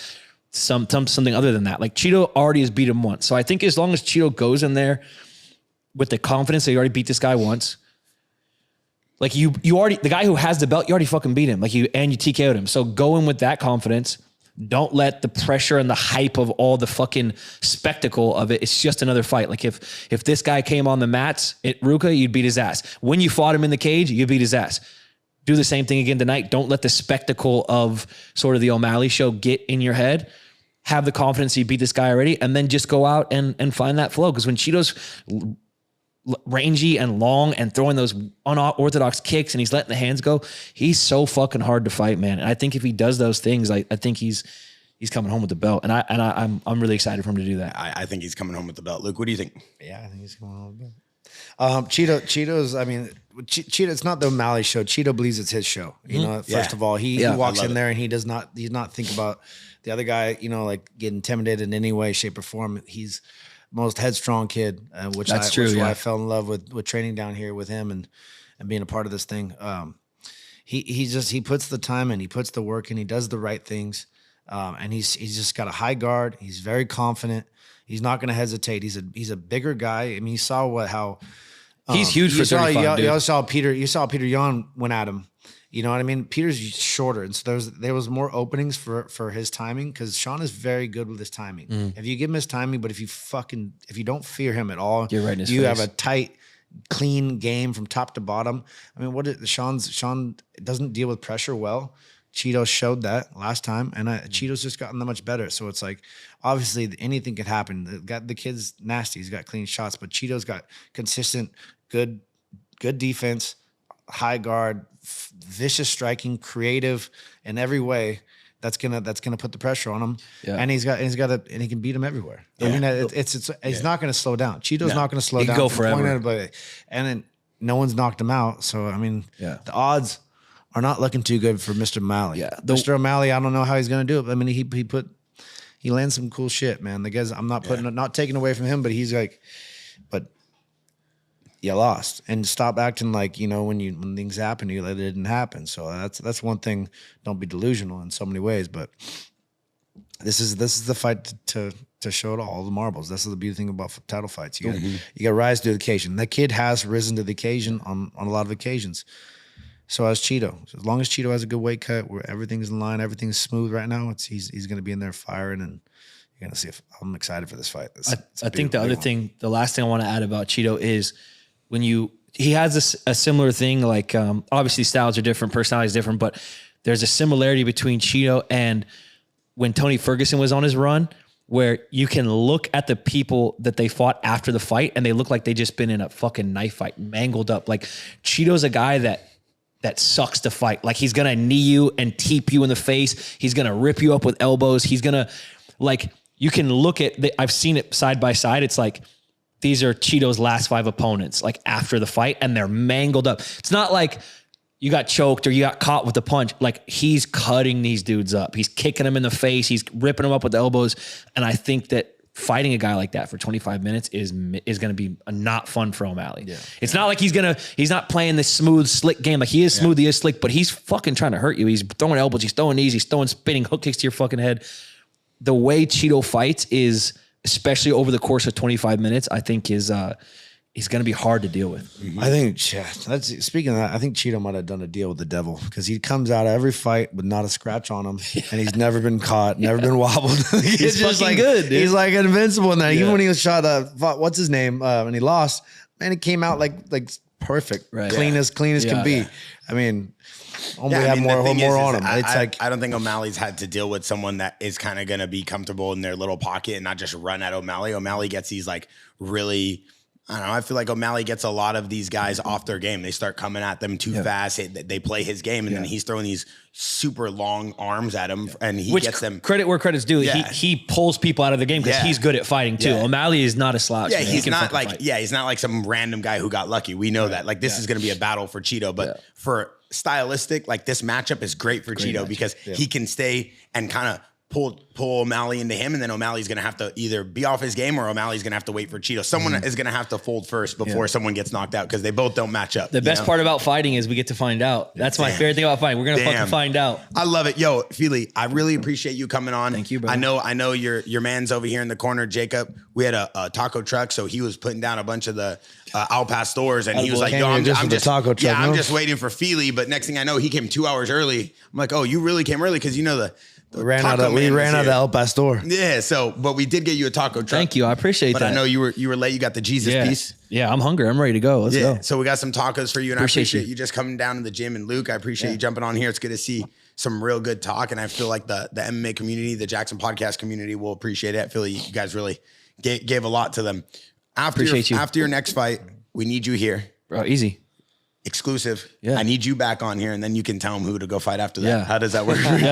something other than that. Like Cheeto already has beat him once, so I think as long as Cheeto goes in there with the confidence that he already beat this guy once, like you already, the guy who has the belt, you already fucking beat him. Like you TKO'd him. So go in with that confidence. Don't let the pressure and the hype of all the fucking spectacle of it. It's just another fight. Like if this guy came on the mats at Ruka, you'd beat his ass. When you fought him in the cage, you beat his ass. Do the same thing again tonight. Don't let the spectacle of sort of the O'Malley show get in your head. Have the confidence you beat this guy already, and then just go out and find that flow. Because when Cheeto's rangy and long and throwing those unorthodox kicks and he's letting the hands go, he's so fucking hard to fight, man. And I think if he does those things, I think he's coming home with the belt. And I'm really excited for him to do that. I think he's coming home with the belt. Luke, what do you think? Yeah, I think he's coming home with the belt. Cheeto's, I mean, Cheeto, it's not the O'Malley show. Cheeto believes it's his show. First of all, he walks in there and he does not think about the other guy, like get intimidated in any way, shape, or form. He's most headstrong kid, which I fell in love with training down here with him and being a part of this thing. He puts the time in, he puts the work in, he does the right things, and he's just got a high guard. He's very confident. He's not going to hesitate. He's a bigger guy. I mean, you saw how he's huge for 35. You saw Peter Yan went at him. You know what I mean? Peter's shorter, and so there was more openings for his timing because Sean is very good with his timing. If you give him his timing, but if you don't fear him at all, you're right in his you face. have a tight, clean game from top to bottom. I mean, Sean doesn't deal with pressure well. Cheeto showed that last time, and Cheeto's just gotten that much better. So it's like, obviously anything could happen. The kid's nasty. He's got clean shots, but Cheeto's got consistent, good defense, high guard, vicious striking, creative in every way. That's gonna put the pressure on him. Yeah. And he can beat him everywhere. Yeah. I mean, he's not gonna slow down. Cheeto's not gonna slow down. He can go forever. And then no one's knocked him out. So I mean, the odds are not looking too good for Mr. O'Malley. Yeah. Mr. O'Malley, I don't know how he's gonna do it. I mean, he lands some cool shit, man. The guys, I'm not not taking away from him, but he's like, but you lost, and stop acting like, when things happen to you, that it didn't happen. So that's one thing. Don't be delusional in so many ways, but this is the fight to show it all the marbles. That's the beauty thing about title fights. You got to rise to the occasion. That kid has risen to the occasion on a lot of occasions. So has Cheeto. So as long as Cheeto has a good weight cut, where everything's in line, everything's smooth right now, he's going to be in there firing, and you're going to see. I'm excited for this fight. I think the last thing I want to add about Cheeto is, he has a similar thing, like obviously styles are different, personalities different, but there's a similarity between Cheeto and when Tony Ferguson was on his run, where you can look at the people that they fought after the fight and they look like they just been in a fucking knife fight, mangled up. Like Cheeto's a guy that sucks to fight. Like he's going to knee you and teep you in the face. He's going to rip you up with elbows. He's going to like, you can look at I've seen it side by side. It's like, these are Cheeto's last 5 opponents, like after the fight, and they're mangled up. It's not like you got choked or you got caught with a punch. Like he's cutting these dudes up. He's kicking them in the face. He's ripping them up with elbows. And I think that fighting a guy like that for 25 minutes is going to be not fun for O'Malley. Yeah. It's not like he's not playing this smooth, slick game. Like he is smooth, he is slick, but he's fucking trying to hurt you. He's throwing elbows, he's throwing knees, he's throwing spinning hook kicks to your fucking head. The way Cheeto fights is, especially over the course of 25 minutes, I think is going to be hard to deal with. Mm-hmm. I think, speaking of that, I think Cheeto might have done a deal with the devil because he comes out of every fight with not a scratch on him, and he's never been caught, never been wobbled. He's just like good, dude. He's like invincible in that. Even when he was shot, what's his name, and he lost, man, he came out like perfect, right. clean as can be. Yeah. I mean, have more on him. I don't think O'Malley's had to deal with someone that is kind of going to be comfortable in their little pocket and not just run at O'Malley. O'Malley gets these like really, I don't know. I feel like O'Malley gets a lot of these guys off their game. They start coming at them too fast. They play his game, and then he's throwing these super long arms at him, and he gets them. Credit where credit's due. Yeah. He pulls people out of the game because he's good at fighting too. O'Malley is not a slouch. Yeah, he's not like he's not like some random guy who got lucky. We know that. Like this is going to be a battle for Cheeto, but for stylistic, like this matchup is great for Cheeto because he can stay and kind of pull O'Malley into him, and then O'Malley's going to have to either be off his game or O'Malley's going to have to wait for Cheeto. Someone is going to have to fold first before someone gets knocked out because they both don't match up. The best part about fighting is we get to find out. That's my favorite thing about fighting. We're going to fucking find out. I love it. Yo, Fili, I really appreciate you coming on. Thank you, bro. I know your man's over here in the corner, Jacob. We had a taco truck, so he was putting down a bunch of the Al Pastors, and he was like, yo, I'm just waiting for Fili, but next thing I know, he came 2 hours early. I'm like, oh, you really came early? Because you know we ran out of El Pastor. Yeah, but we did get you a taco truck. Thank you, I appreciate that. But I know you were late. You got the Jesus piece. Yeah, I'm hungry. I'm ready to go. Let's go. So we got some tacos for you, and I appreciate you just coming down to the gym. And Luke, I appreciate you jumping on here. It's good to see some real good talk, and I feel like the MMA community, the JAXXON podcast community, will appreciate it. I feel like you guys really gave a lot to them. After your next fight, we need you here. Bro, easy. Exclusive. Yeah. I need you back on here, and then you can tell him who to go fight after that. Yeah. How does that work? My big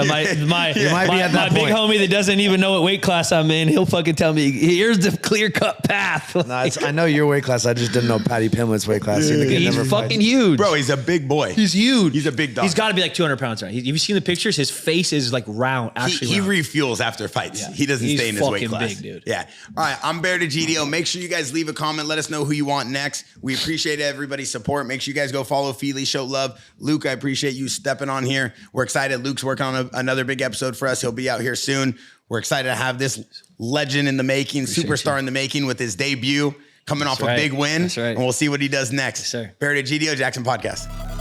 homie that doesn't even know what weight class I'm in, he'll fucking tell me, here's the clear-cut path. I know your weight class. I just didn't know Patty Pimlet's weight class. He's fucking huge. Bro, he's a big boy. He's huge. He's a big dog. He's got to be like 200 pounds, right? Have you seen the pictures? His face is like round, actually He refuels after fights. Yeah. He doesn't stay in his weight class. He's fucking big, dude. Yeah. All right, I'm Bear to GDO. Make sure you guys leave a comment. Let us know who you want next. We appreciate everybody's support. Make sure you guys go follow Fili, show love. Luke, I appreciate you stepping on here. We're excited. Luke's working on another big episode for us. He'll be out here soon. We're excited to have this legend in the making, superstar in the making with his debut coming off a big win. That's right. And we'll see what he does next. Yes, sir. Bear to GDO, JAXXON Podcast.